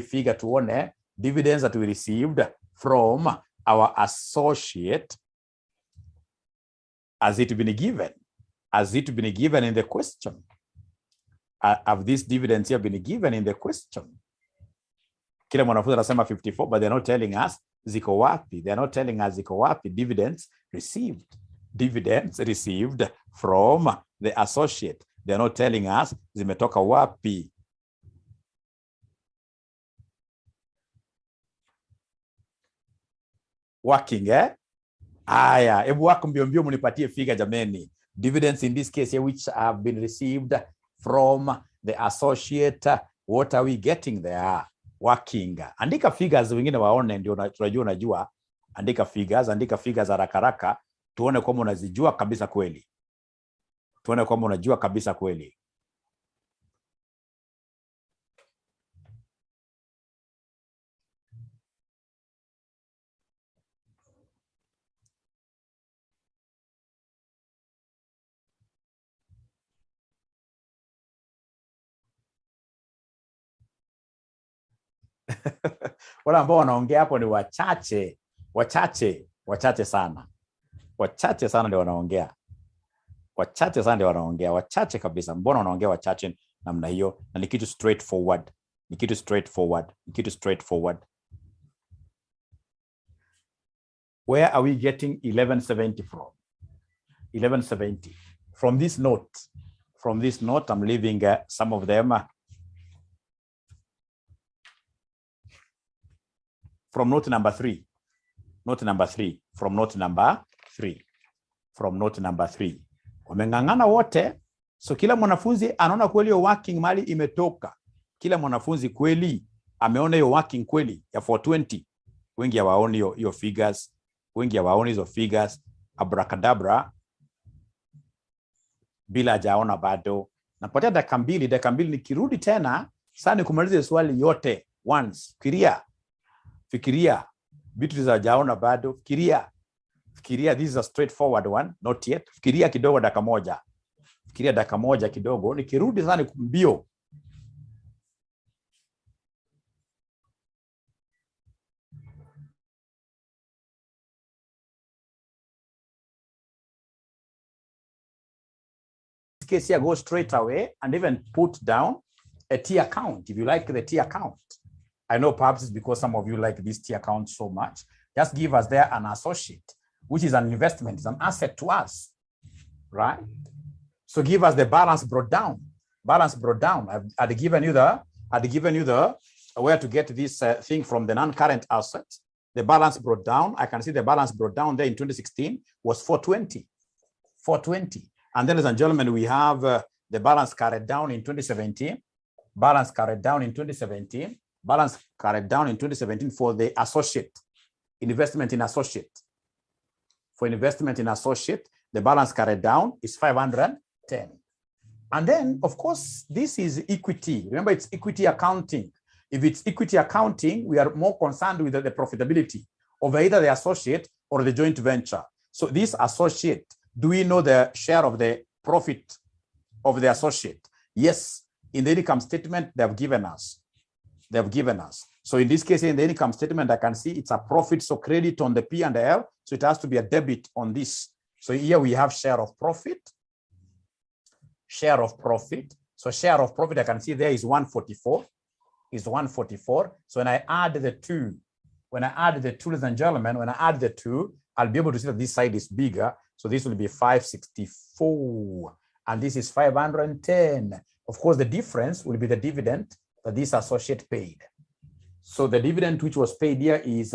figure tuone dividends that we received from our associate. Has it been given? Has it been given in the question? Have these dividends here been given in the question? Kila mwanafunzi anasema 54, but they're not telling us ziko wapi. They're not telling us ziko wapi. Dividends received. Dividends received from the associate. They're not telling us zimetoka wapi. Working, Aya, hebu wako mbio munipatie figure jameni. Dividends in this case here which have been received from the associate. What are we getting there? Working. Andika figures wengine waone ndio tunajua unajua. Andika figures haraka tuone kama unazijua kabisa kweli. Tuone kama unajua kabisa kweli. Wale ambao wanaongea hapo ni wachache. Wachache sana. Wachache sana ndio wanaongea. Wachache sana ndio wanaongea. Wachache kabisa. Mbona wanaongea wachache namna hiyo? Na ni kitu straightforward. Ni kitu straightforward. Ni kitu straightforward. Where are we getting 1170 from? 1170. From this note. From this note, I'm leaving some of them. From note number 3. Note number 3. From note number 3. From note number 3. Wameng'ang'ana wote. So kila mwanafunzi anaona kweli hiyo working mali imetoka. Kila mwanafunzi kweli ameona hiyo working kweli ya 420. Wengi hawaoni hiyo figures. Wengi hawaoni hizo figures. Abracadabra. Bila hajaona bado. Napatia dakika mbili nikirudi tena sana kumaliza swali yote once. Fikiria vitu za hajaona bado. Fikiria this is a straightforward one, not yet. Fikiria kidogo dakika moja. Fikiria dakika moja kidogo nikirudi sana mbio. Case here, go straight away and even put down a T account if you like the T account. I know perhaps it's because some of you like this T account so much. Just give us there an associate, which is an investment, it's an asset to us, right? So give us the balance brought down. Balance brought down. I'd given you the where to get this thing from the non-current assets. The balance brought down. I can see the balance brought down there in 2016 was 420. 420. And then, ladies and gentlemen, we have the balance carried down in 2017. Balance carried down in 2017. Balance carried down in 2017 for the associate. Investment in associate. For investment in associate, the balance carried down is 510. And then, of course, this is equity. Remember, it's equity accounting. If it's equity accounting, we are more concerned with the profitability of either the associate or the joint venture. So this associate, do we know the share of the profit of the associate? Yes. In the income statement, they have given us. They have given us. So in this case, in the income statement, I can see it's a profit. So credit on the P&L. So it has to be a debit on this. So here we have share of profit. Share of profit. So share of profit, I can see there is 144. Is 144. So when I add the two, ladies and gentlemen, when I add the two, I'll be able to see that this side is bigger. So this will be 564. And this is 510. Of course, the difference will be the dividend that this associate paid. So the dividend which was paid here is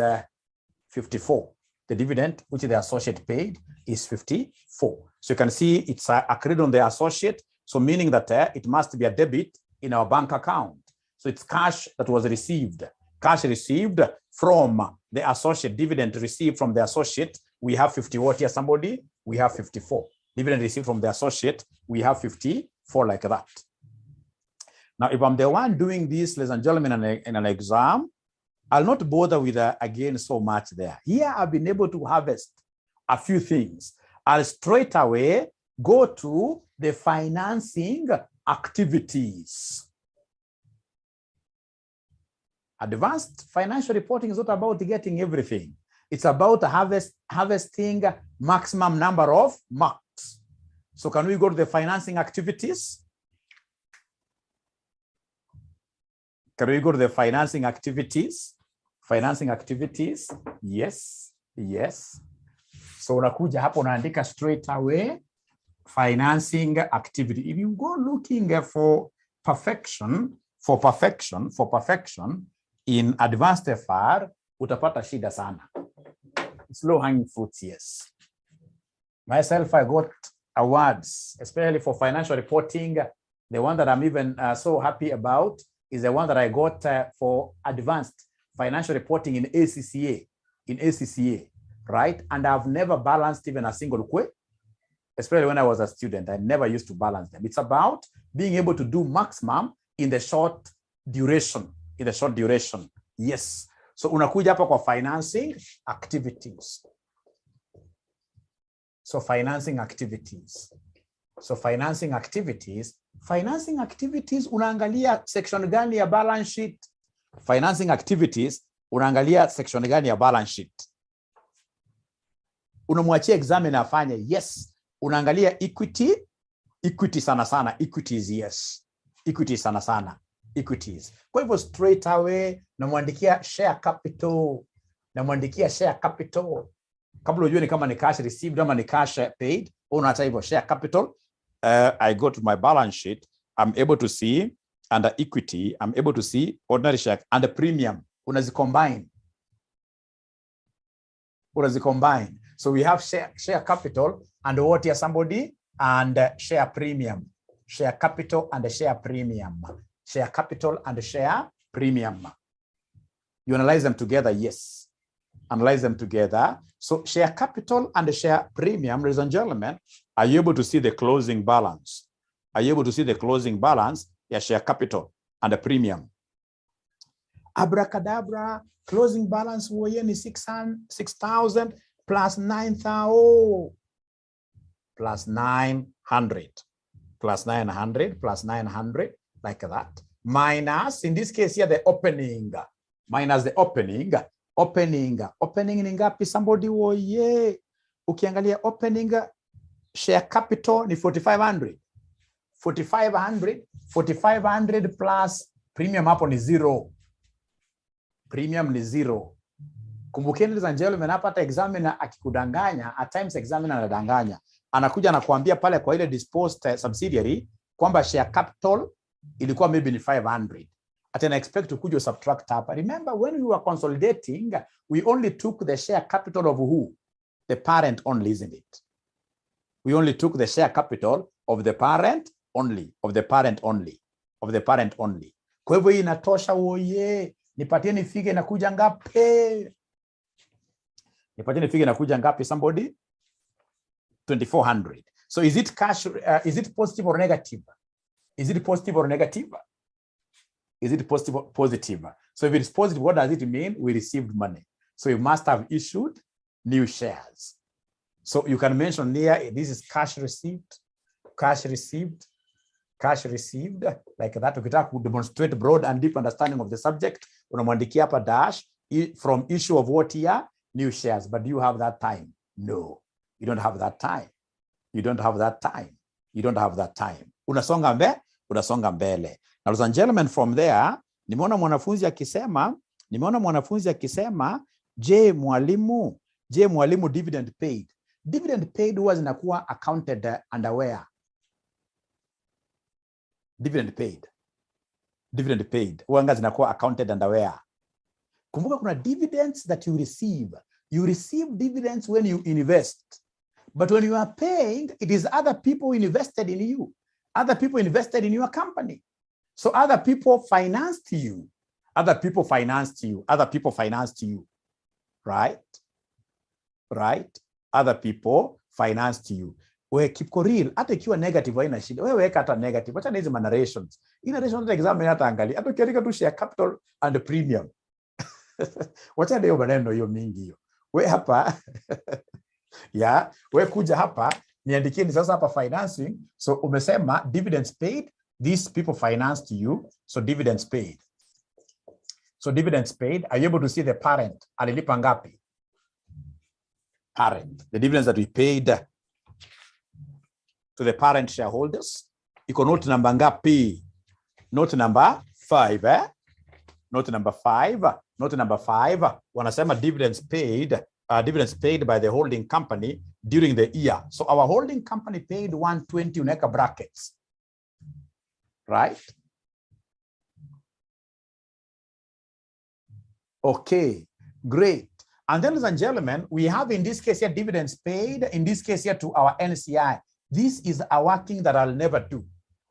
54. The dividend which the associate paid is 54. So you can see it's accrued on the associate. So meaning that it must be a debit in our bank account. So it's cash that was received. Cash received from the associate, dividend received from the associate. We have 50 what here, somebody? We have 54. Dividend received from the associate, we have 54 like that. Now, if I'm the one doing this, ladies and gentlemen, in an exam, I'll not bother with, again, so much there. Here, I've been able to harvest a few things. I'll straight away go to the financing activities. Advanced financial reporting is not about getting everything. It's about harvesting maximum number of marks. So can we go to the financing activities? Can we go to the financing activities? Financing activities, yes, yes. So unakuja hapo unaandika straight away financing activity. If you go looking for perfection in advanced FR, utapata shida sana. It's low hanging fruits, yes. Myself, I got awards, especially for financial reporting. The one that I'm even so happy about is the one that I got for advanced financial reporting in ACCA, right? And I've never balanced even a single quiz, especially when I was a student. I never used to balance them. It's about being able to do maximum in the short duration, yes. So unakuja hapa kwa financing activities. So financing activities. Financing activities, unaangalia section gani ya balance sheet? financing activities, unaangalia section gani ya balance sheet. Unamwachia examiner afanye, yes. Unaangalia equity sana sana, equities, yes. Equities sana sana, equities. Kwa hivyo straight away namwandikia share capital. Namwandikia share capital. Kabla ujue ni kama ni cash received ama ni cash paid, unaacha hivyo share capital. I go to my balance sheet. I'm able to see under equity, I'm able to see ordinary share and the premium. Unazicombine. So we have share capital and what here somebody and share premium. Share capital and share premium. Share capital and share premium. You analyze them together, yes. Analyze them together. So share capital and share premium, ladies and gentlemen, are you able to see the closing balance? Are you able to see the closing balance? Yeah, share capital and the premium. Abracadabra, closing balance is 6,000 plus 9,000 plus 900 plus 900 plus 900 like that. Minus, in this case here, the opening. Minus the opening. Opening ni ngapi? Somebody woye. Ukiangalia opening share capital ni 4,500. 4,500 plus premium hapo ni 0. Premium ni 0. Kumbukeni ladies and gentlemen, hapa hata examiner akikudanganya, at times examiner anadanganya. Anakuja na kuambia pale kwa ile disposed subsidiary kwamba share capital ilikuwa maybe ni 500. At an expect to kujo subtract hapa. Remember when we were consolidating, we only took the share capital of who? The parent only, isn't it? We only took the share capital of the parent only, of the parent only, of the parent only. Kwa hivyo inatosha woye. Nipatieni figure inakuja ngapi? Nipatieni figure inakuja ngapi somebody? 2,400. So is it cash, is it positive or negative? Is it positive or negative? Is it positive or positive? So if it is positive, what does it mean? We received money. So you must have issued new shares. So you can mention there, this is cash received, cash received, cash received, like that. Ukitaka to demonstrate broad and deep understanding of the subject, unamwandikia hapa dash from issue of what here? New shares. But do you have that time? No, you don't have that time. You don't have that time. You don't have that time. Unasonga mbele. Now, ladies and gentlemen, from there, nimeona mwanafunzi akisema, je mwalimu dividend paid. Dividend paid huwa zinakuwa accounted under where? Dividend paid. Huwa zinakuwa accounted under where? Kumbuka kuna dividends that you receive. You receive dividends when you invest. But when you are paying, it is other people invested in you. Other people invested in your company. So other people financed you. Other people financed you. Other people financed you. Right? Right? Other people financed you. We keep real. Hata ikiwa negative haina shida. Wewe weka hata negative. Acha hizo narrations. Hii narration examine hata angalia. Hata ukiandika tu share capital and premium. Wacha leo maneno hiyo mingi hiyo. We hapa yeah, we kuja hapa niandikieni sasa hapa financing. So umesema dividends paid. These people financed you. So dividends paid. So dividends paid. Are you able to see the parent? Alilipa ngapi? Parent. The dividends that we paid to the parent shareholders. Iko note number ngapi? Note number 5, eh? Note number 5. Note number 5. Wanasema dividends paid by the holding company during the year. So our holding company paid 120 uneka brackets. Right? Okay, great. And then, ladies and gentlemen, we have in this case here dividends paid, in this case here to our NCI. This is a working that I'll never do.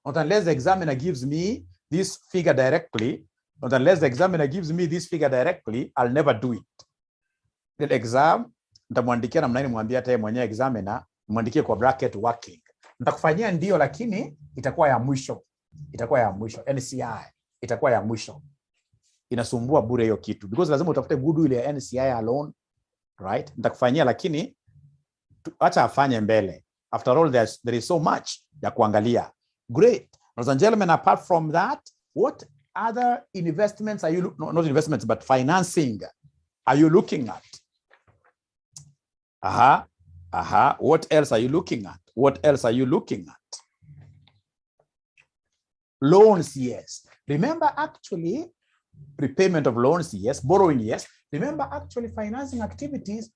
Not unless the examiner gives me this figure directly. Not unless the examiner gives me this figure directly, I'll never do it. The exam, nitamwandikia namna nini mwambia hata yeye mwenyewe examiner, mwandikie kwa bracket working. Nitakufanyia ndio lakini itakuwa ya mwisho. Itakuwa ya mwisho. NCI itakuwa ya mwisho. Inasumbua bure hiyo kitu because lazima utafute goodwill ya NCI alone, right? Nitakufanyia lakini acha afanye mbele. After all, there is so much ya kuangalia. Great. Ladies and gentlemen, apart from that, what other investments are you, no, not investments, but financing are you looking at? What else are you looking at? What else are you looking at? Loans, yes. Remember, actually, repayment of loans, yes. Borrowing, yes. Remember, actually, financing activities,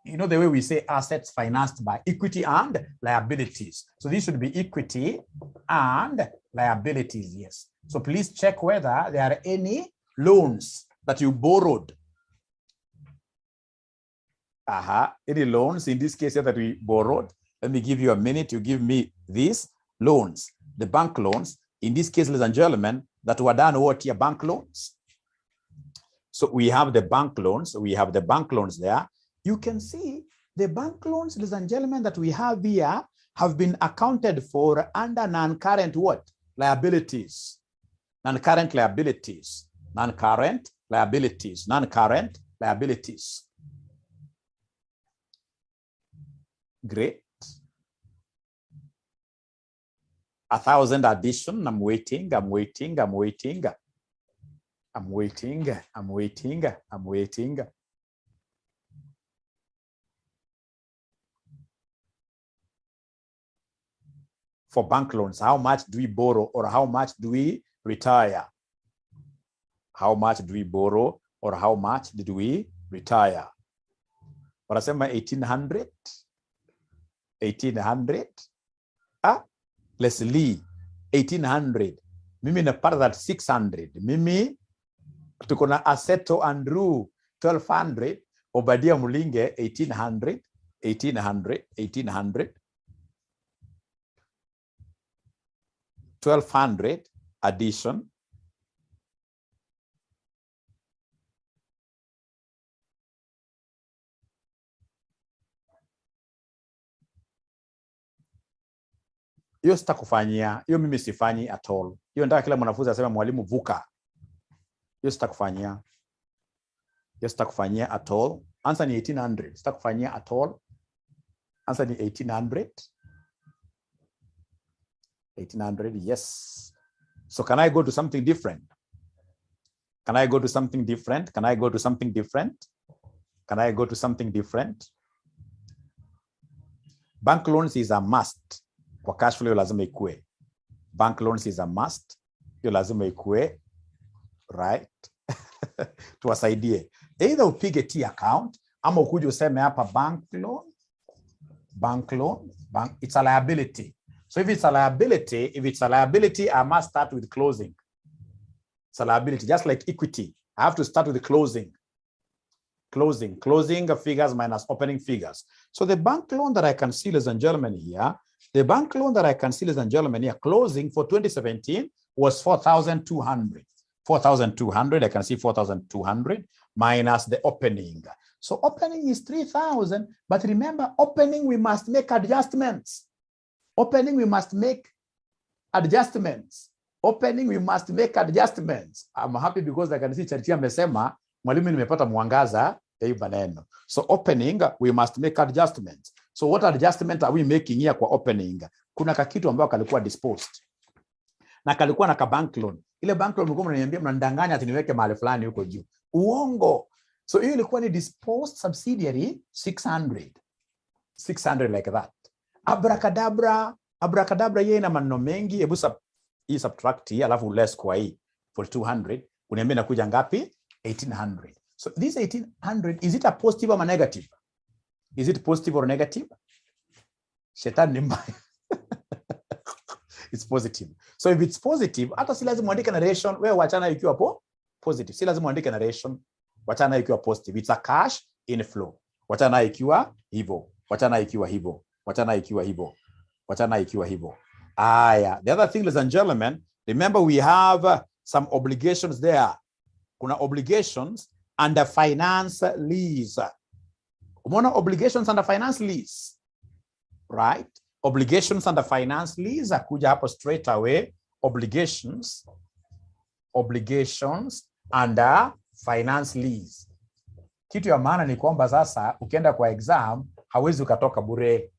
you know, the way we say assets financed by equity and liabilities. So this should be equity and liabilities, yes. So please check whether there are any loans that you borrowed. Any loans in this case that we borrowed. Let me give you a minute to give me these loans, the bank loans. In this case, ladies and gentlemen, that were done what here, bank loans. So we have the bank loans. We have the bank loans there. You can see the bank loans, ladies and gentlemen, that we have here have been accounted for under non-current what? Liabilities. Non-current liabilities. Non-current liabilities. Non-current liabilities. Great. 1,000 addition. I'm waiting. For bank loans, how much do we borrow or how much do we retire? How much do we borrow or how much did we retire? Wanasema 1,800. 1,800. Leslie, 1,800. Mimi napata that 600. Mimi tuko na Aseto Andrew 1,200. Obadia Mulinge 1,800. 1,800. 1,800. 1,200 addition. Hiyo sitakufanyia, hiyo mimi sifanyi at all. Hiyo nataka kila mwanafunzi aseme mwalimu vuka. Hiyo sitakufanyia. Hiyo sitakufanyia at all. Answer ni 1,800. Sitakufanyia at all. Answer ni 1,800. 1,800, yes. So can I go to something different? Can I go to something different? Can I go to something different? Can I go to something different? Bank loans is a must. Kwa cash flow lazima ikue. Bank loans is a must. Yo lazima ikue. Right? Tuwasaidie. Either upige T account ama ukuje useme hapa bank loan. Bank loan. It's a liability. So if it's a liability, I must start with closing. It's a liability, just like equity. I have to start with the closing. Closing figures minus opening figures. So the bank loan that I can see, ladies and gentlemen, here, closing for 2017 was 4,200. 4,200, I can see 4,200 minus the opening. So opening is 3,000, but remember, opening we must make adjustments. Opening we must make adjustments. I'm happy because I can see Charity amesema mwalimu nimepata mwangaza ya maneno. So opening we must make adjustments. So what adjustment are we making here kwa opening? Kuna kakitu ambayo kalikuwa disposed. Na kalikuwa na ka bank loan. Ile bank loan mlikuwa mnaniambia mnandanganya ati niweke mahali fulani huko juu. Uongo. So hiyo ilikuwa ni disposed subsidiary 600. 600 like that. Abracadabra yeye na maneno mengi. Hebu subtract hii alafu less kwa hii for 200. Uniambia inakuja ngapi? 1,800. So this 1,800, is it a positive or a negative? Is it positive or negative? Shetani ni mbaya. It's positive. So if it's positive, hata si lazima uandike narration, wewe wachana ikiwa positive. Si lazima uandike narration, wachana ikiwa positive. It's a cash inflow. Wachana ikiwa hivyo. The other thing, ladies and gentlemen, remember we have some obligations there. Kuna obligations under finance lease. Umeona obligations under finance lease, right? Obligations under finance lease akuja hapo straight away. Obligations under finance lease. Kitu ya maana ni kwamba sasa ukienda kwa exam hawezi ukatoka bure.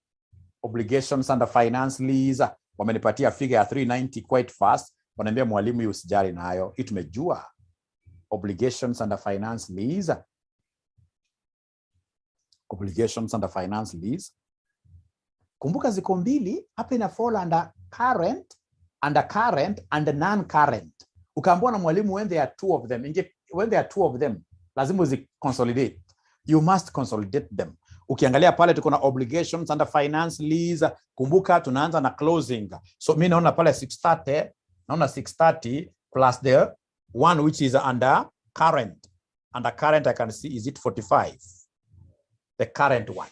Obligations under finance lease wamenipatia figure ya 390 quite fast. Wanaambia mwalimu usijali nayo. Hii tumejua. Obligations under finance lease. Obligations under finance lease. Kumbuka ziko mbili, hapa ina fall under current and non-current. Ukaambiwa na mwalimu when there are two of them, lazima uzi consolidate. You must consolidate them. Ukiangalia pale tuko na obligations under finance lease. Kumbuka tunaanza na closing. So mimi naona pale 630 plus the one which is under current. Under current I can see is it 45. The current one.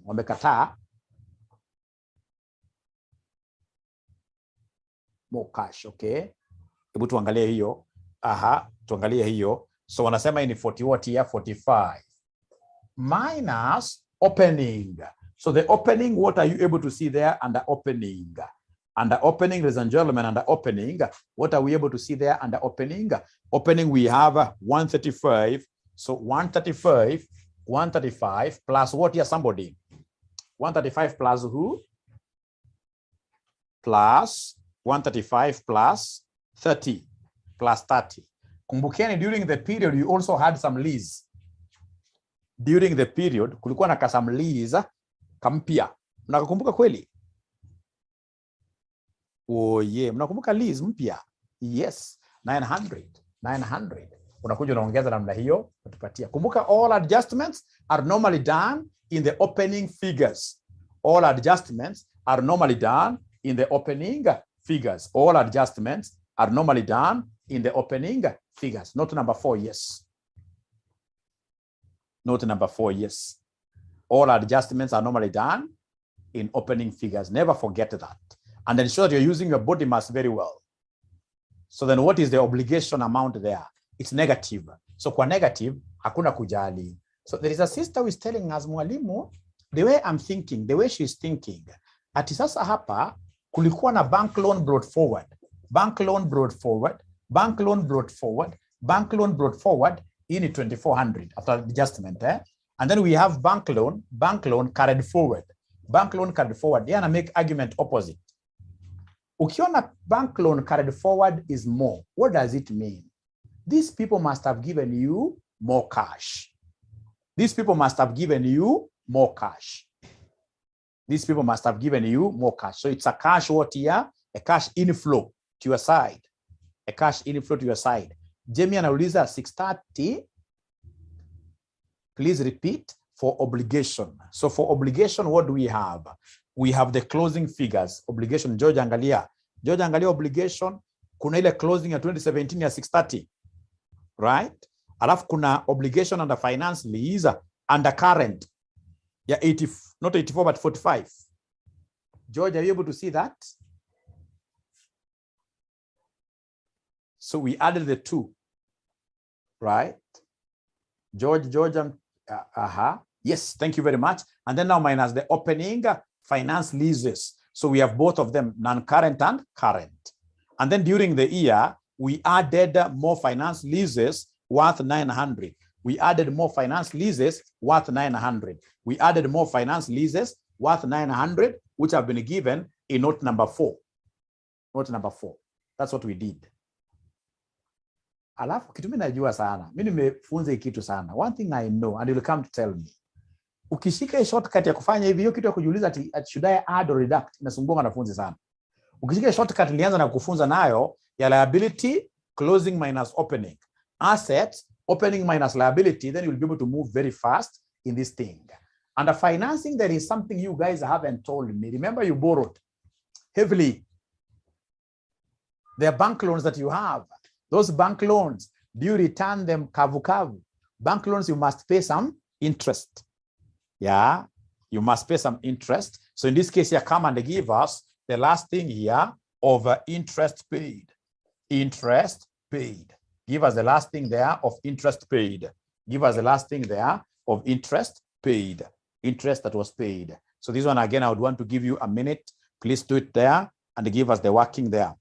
Wamekataa more cash, okay? Hebu tuangalie hiyo. Tuangalie hiyo. So wanasema ni 40 what here? 45. Minus opening. So the opening, what are you able to see there under opening? Under opening, ladies and gentlemen, under opening, what are we able to see there under opening? Opening, we have 135. So 135 plus what here, somebody? 135 plus who? Plus 135 plus 30. Plus 30. Kumbukeni, during the period, you also had some lease. During the period, kulikuwa na some lease kampia. Mnakumbuka kweli? Oh yeah, mnakumbuka lease mpya? Yes, 900. Unakuja unaongeza namna hiyo utupatia. Kumbuka all adjustments are normally done in the opening figures. All adjustments are normally done in the opening figures. All adjustments are normally done in the opening figures. Note number 4, yes. Note number 4, yes. All adjustments are normally done in opening figures. Never forget that. And ensure that you're using your body mass very well. So then what is the obligation amount there? It's negative. So kwa negative, hakuna kujali. So there is a sister who is telling us, mwalimu, the way I'm thinking, the way she's thinking, ati sasa hapa, kulikuwa na bank loan brought forward. Bank loan brought forward. Bank loan brought forward. Bank loan brought forward in 2,400 after adjustment. And then we have bank loan carried forward. Bank loan carried forward. Yana make argument opposite. Ukiona bank loan carried forward is more. What does it mean? These people must have given you more cash. These people must have given you more cash. These people must have given you more cash. So it's a cash what here? A cash inflow to your side. A cash inflow to your side. Jamie anauliza 630. Please repeat for obligation. So for obligation, what do we have? We have the closing figures. Obligation, George angalia obligation. Kuna ile closing ya 2017 ya 630. Right? Alafu kuna obligation under finance lease under current. Yeah, 80, not 84, but 45. George, are you able to see that? So we added the two, right? George, yes, thank you very much. And then now minus the opening finance leases. So we have both of them, non-current and current. And then during the year, we added more finance leases worth 900. We added more finance leases worth 900. We added more finance leases worth 900, which have been given in note number 4. Note number 4. That's what we did. Alafu kitu mimi najua sana. Mimi nimefunza kitu sana. One thing I know and you will come to tell me. Ukishika shortcut ya kufanya hivi, hiyo kitu ya kujiuliza ati should I add or deduct, inasumbua wanafunzi sana. Ukishika shortcut ilianza na kufunza nayo ya liability closing minus opening, assets opening minus liability, then you'll be able to move very fast in this thing. Under financing, there is something you guys haven't told me. Remember, you borrowed heavily. There are bank loans that you have. Those bank loans, do you return them kavu? Bank loans, you must pay some interest. Yeah, you must pay some interest. So in this case here, come and give us the last thing here of interest paid. Interest paid. Give us the last thing there of interest paid. Give us the last thing there of interest paid. Interest that was paid. So this one again, I would want to give you a minute. Please do it there and give us the working there.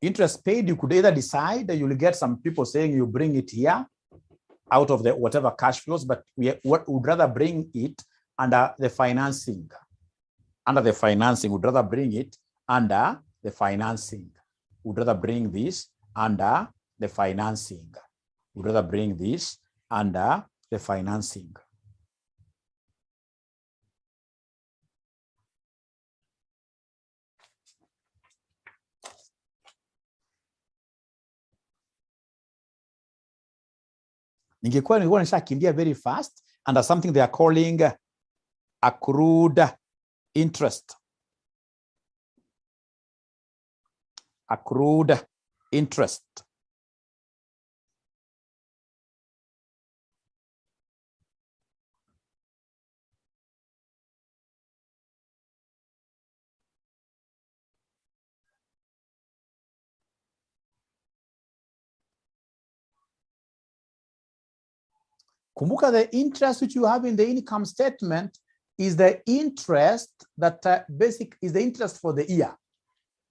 Interest paid, you could either decide that you'll get some people saying you bring it here out of the whatever cash flows, but we would rather bring it under the financing. under the financing. Would rather bring it under the financing. Would rather bring this under the financing. Would rather bring this under the financing. Nilikuwa nishakimbia very fast under something they are calling accrued interest. Accrued interest. Kumbuka, the interest which you have in the income statement is the interest that is the interest for the year,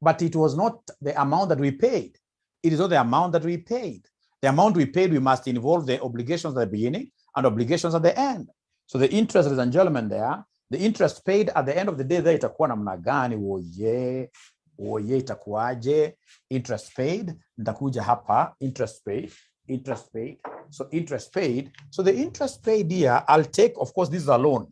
but it was not the amount that we paid. It is not the amount that we paid. The amount we paid, we must involve the obligations at the beginning and obligations at the end. So the interest, ladies and gentlemen, there, the interest paid at the end of the day, there itakuwa namna gani? Oye itakuwaje? Interest paid, nitakuja hapa, interest paid. Interest paid. So interest paid. So the interest paid here, I'll take, of course, this is a loan.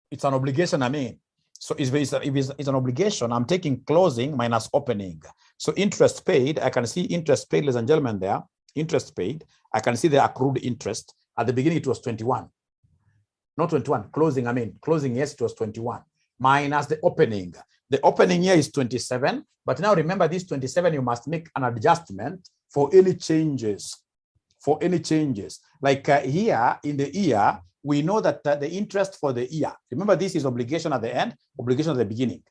It's an obligation, I mean. So if it's an obligation, I'm taking closing minus opening. So interest paid, I can see interest paid, ladies and gentlemen, there. Interest paid. I can see the accrued interest. At the beginning, it was 21. Not 21. Closing, I mean. Closing, yes, it was 21. Minus the opening. The opening here is 27. But now remember, this 27, you must make an adjustment for any changes. For any changes. Like here in the year, we know that the interest for the year, remember this is obligation at the end, obligation at the beginning.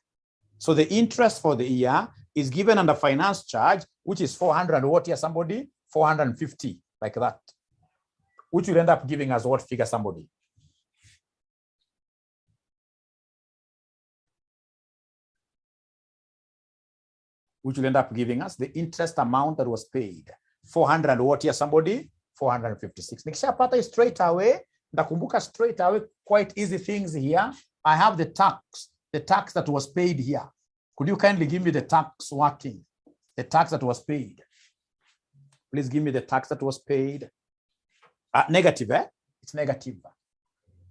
So the interest for the year is given under finance charge, which is 400 what here, somebody? 450, like that. Which will end up giving us what figure, somebody? Which will end up giving us the interest amount that was paid. 400 what here, somebody? 456. Nikishapata straight away, ndakumbuka straight away, quite easy things here. I have the tax that was paid here. Could you kindly give me the tax working? The tax that was paid. Please give me the tax that was paid. Negative, eh? It's negative.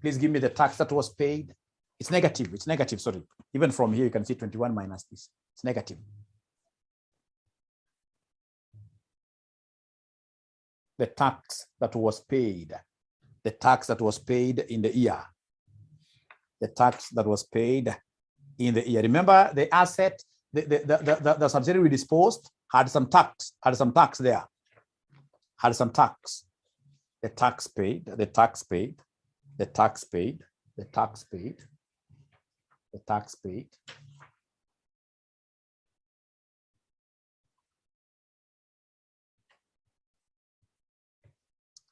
Please give me the tax that was paid. It's negative, sorry. Even from here, you can see 21 minus this. It's negative. The tax that was paid. The tax that was paid in the year. The tax that was paid in the year. Remember the asset, the subsidiary we disposed had some tax there. Had some tax. The tax paid, the tax paid, the tax paid, the tax paid, the tax paid.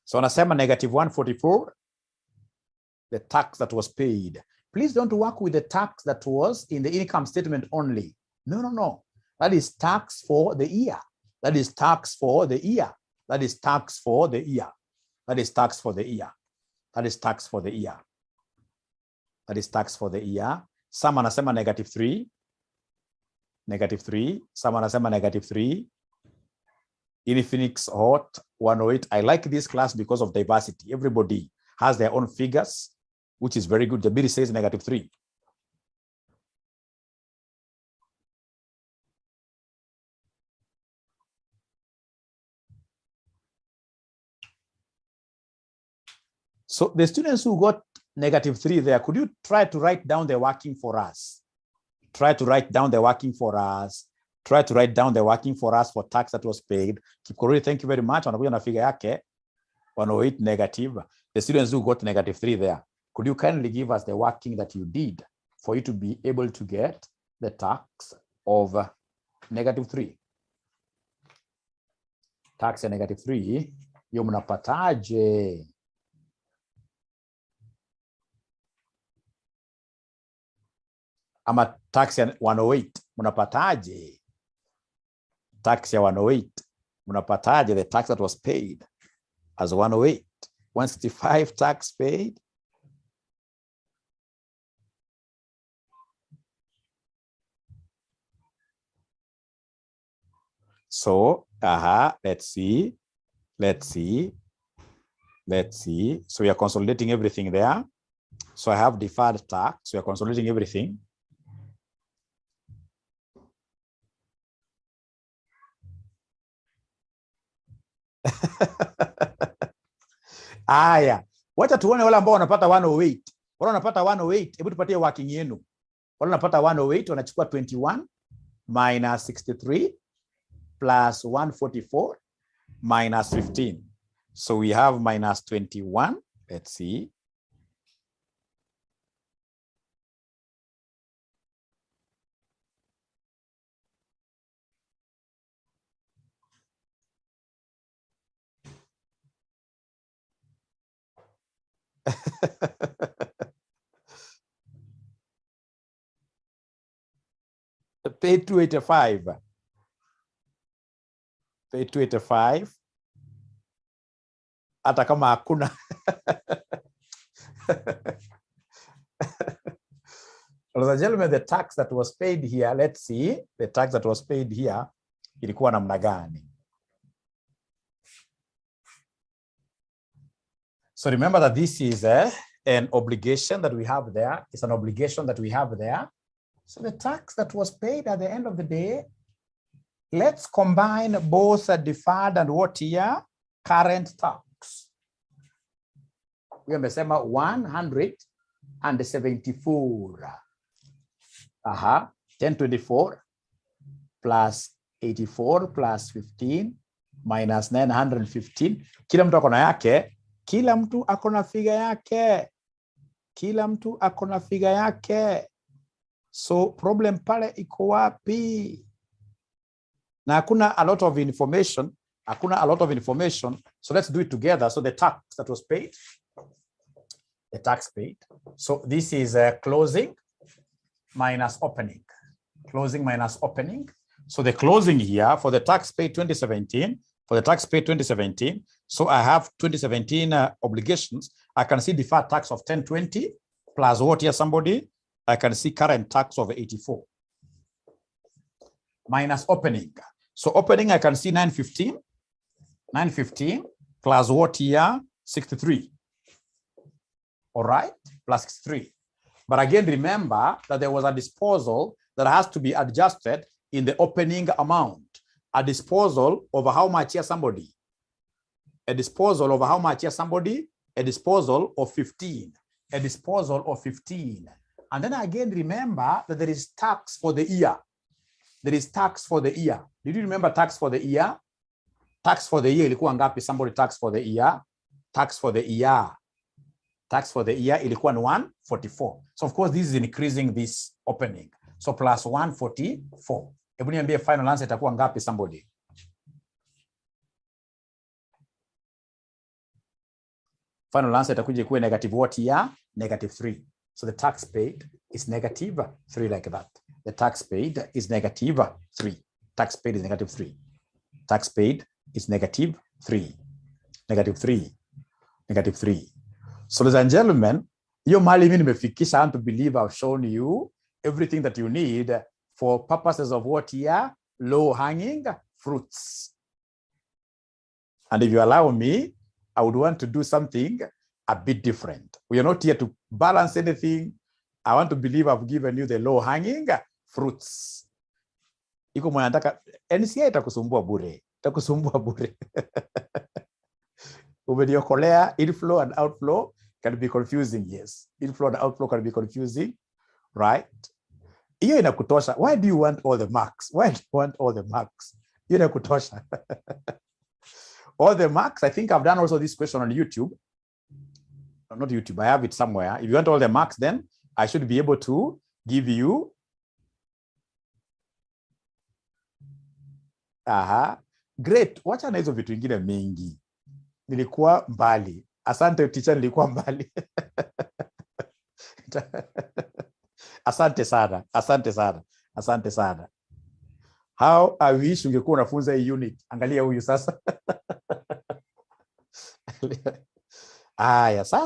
So anasema negative 144, the tax that was paid. Please don't work with the tax that was in the income statement only. No. That is tax for the year. That is tax for the year. That is tax for the year. That is tax for the year. That is tax for the year. That is tax for the year. Some anasema negative 3. Negative 3. Some anasema negative 3. In Phoenix Hot 108. I like this class because of diversity. Everybody has their own figures, which is very good. The bill says negative 3. So the students who got negative 3 there, could you try to write down the working for us? Try to write down the working for us. Try to write down the working for us for tax that was paid. Kipkorori, thank you very much. Wanakuja na figure yake 108 negative. The students who got negative 3 there, could you kindly give us the working that you did for you to be able to get the tax of negative 3? Tax ya negative 3, hiyo mnapataje? Ama tax ya 108, mnapataje? Tax ya 108, mnapataje the tax that was paid as 108? 165 tax paid. So, let's see. So we are consolidating everything there. So I have deferred tax. We are consolidating everything. Aya, wacha tuone wale ambao wanapata 108. Wale wanapata 108, hebu tupatie working yenu. Wale wanapata 108 wanachukua 21 minus 63 plus 144 minus 15. So we have minus 21. Let's see. Pay 285. Pay 285. Hata kama hakuna. Ladies and gentlemen, the tax that was paid here, let's see. The tax that was paid here, ilikuwa namna gani? So remember that this is an obligation that we have there. It's an obligation that we have there. So the tax that was paid at the end of the day, let's combine both deferred and what here? Current tax. We amesema 174. 1024 plus 84 plus 15 minus 915. Kila mtu akona yake. Kila mtu akona figure yake. Kila mtu akona figure yake. So problem pale iko wapi? Na hakuna a lot of information. Hakuna a lot of information. So let's do it together. So the tax that was paid. The tax paid. So this is closing minus opening. Closing minus opening. So the closing here for the tax paid 2017. For the tax paid 2017. So I have 2017 obligations. I can see deferred tax of 1020 plus what here somebody? I can see current tax of 84 minus opening. So opening, I can see 915 plus what here? 63. All right, plus 63. But again, remember that there was a disposal that has to be adjusted in the opening amount. A disposal over how much here somebody? A disposal over how much here somebody? A disposal of 15. A disposal of 15. And then again, remember that there is tax for the year. There is tax for the year. Did you remember tax for the year? Tax for the year ilikuwa ngapi? Somebody tax for the year. Tax for the year. Tax for the year ilikuwa 144. So of course this is increasing this opening. So plus 144. Hebu niambie final answer itakuwa ngapi somebody? Final answer itakuja kuwa negative what year? Negative 3. So the tax paid is negative 3 like that. The tax paid is negative 3. Tax paid is negative 3. Tax paid is negative 3. Negative 3. Negative 3. So ladies and gentlemen, hiyo mali mimi nimefikisha. I want to believe I've shown you everything that you need for purposes of what here? Low-hanging fruits. And if you allow me, I would want to do something a bit different. We are not here to balance anything. I want to believe I've given you the low-hanging fruits. Iko mwana nataka NCA itakusumbua bure. Itakusumbua bure. Umeniokolea. Inflow and outflow can be confusing, yes. Inflow and outflow can be confusing, right? Hiyo inakutosha. Why do you want all the marks? Why do you want all the marks? Hiyo inakutosha. All the marks. I think I've done also this question on YouTube. Not YouTube, I have it somewhere. If you want all the marks, then I should be able to give you great. Wacha na hizo vitu vingine mingi. Nilikuwa mbali. Asante teacher, nilikuwa mbali. Asante sana. Asante sana. Asante sana. How I wish ungekuwa unafunza hii unit. Angalia huyu sasa. Aya, sasa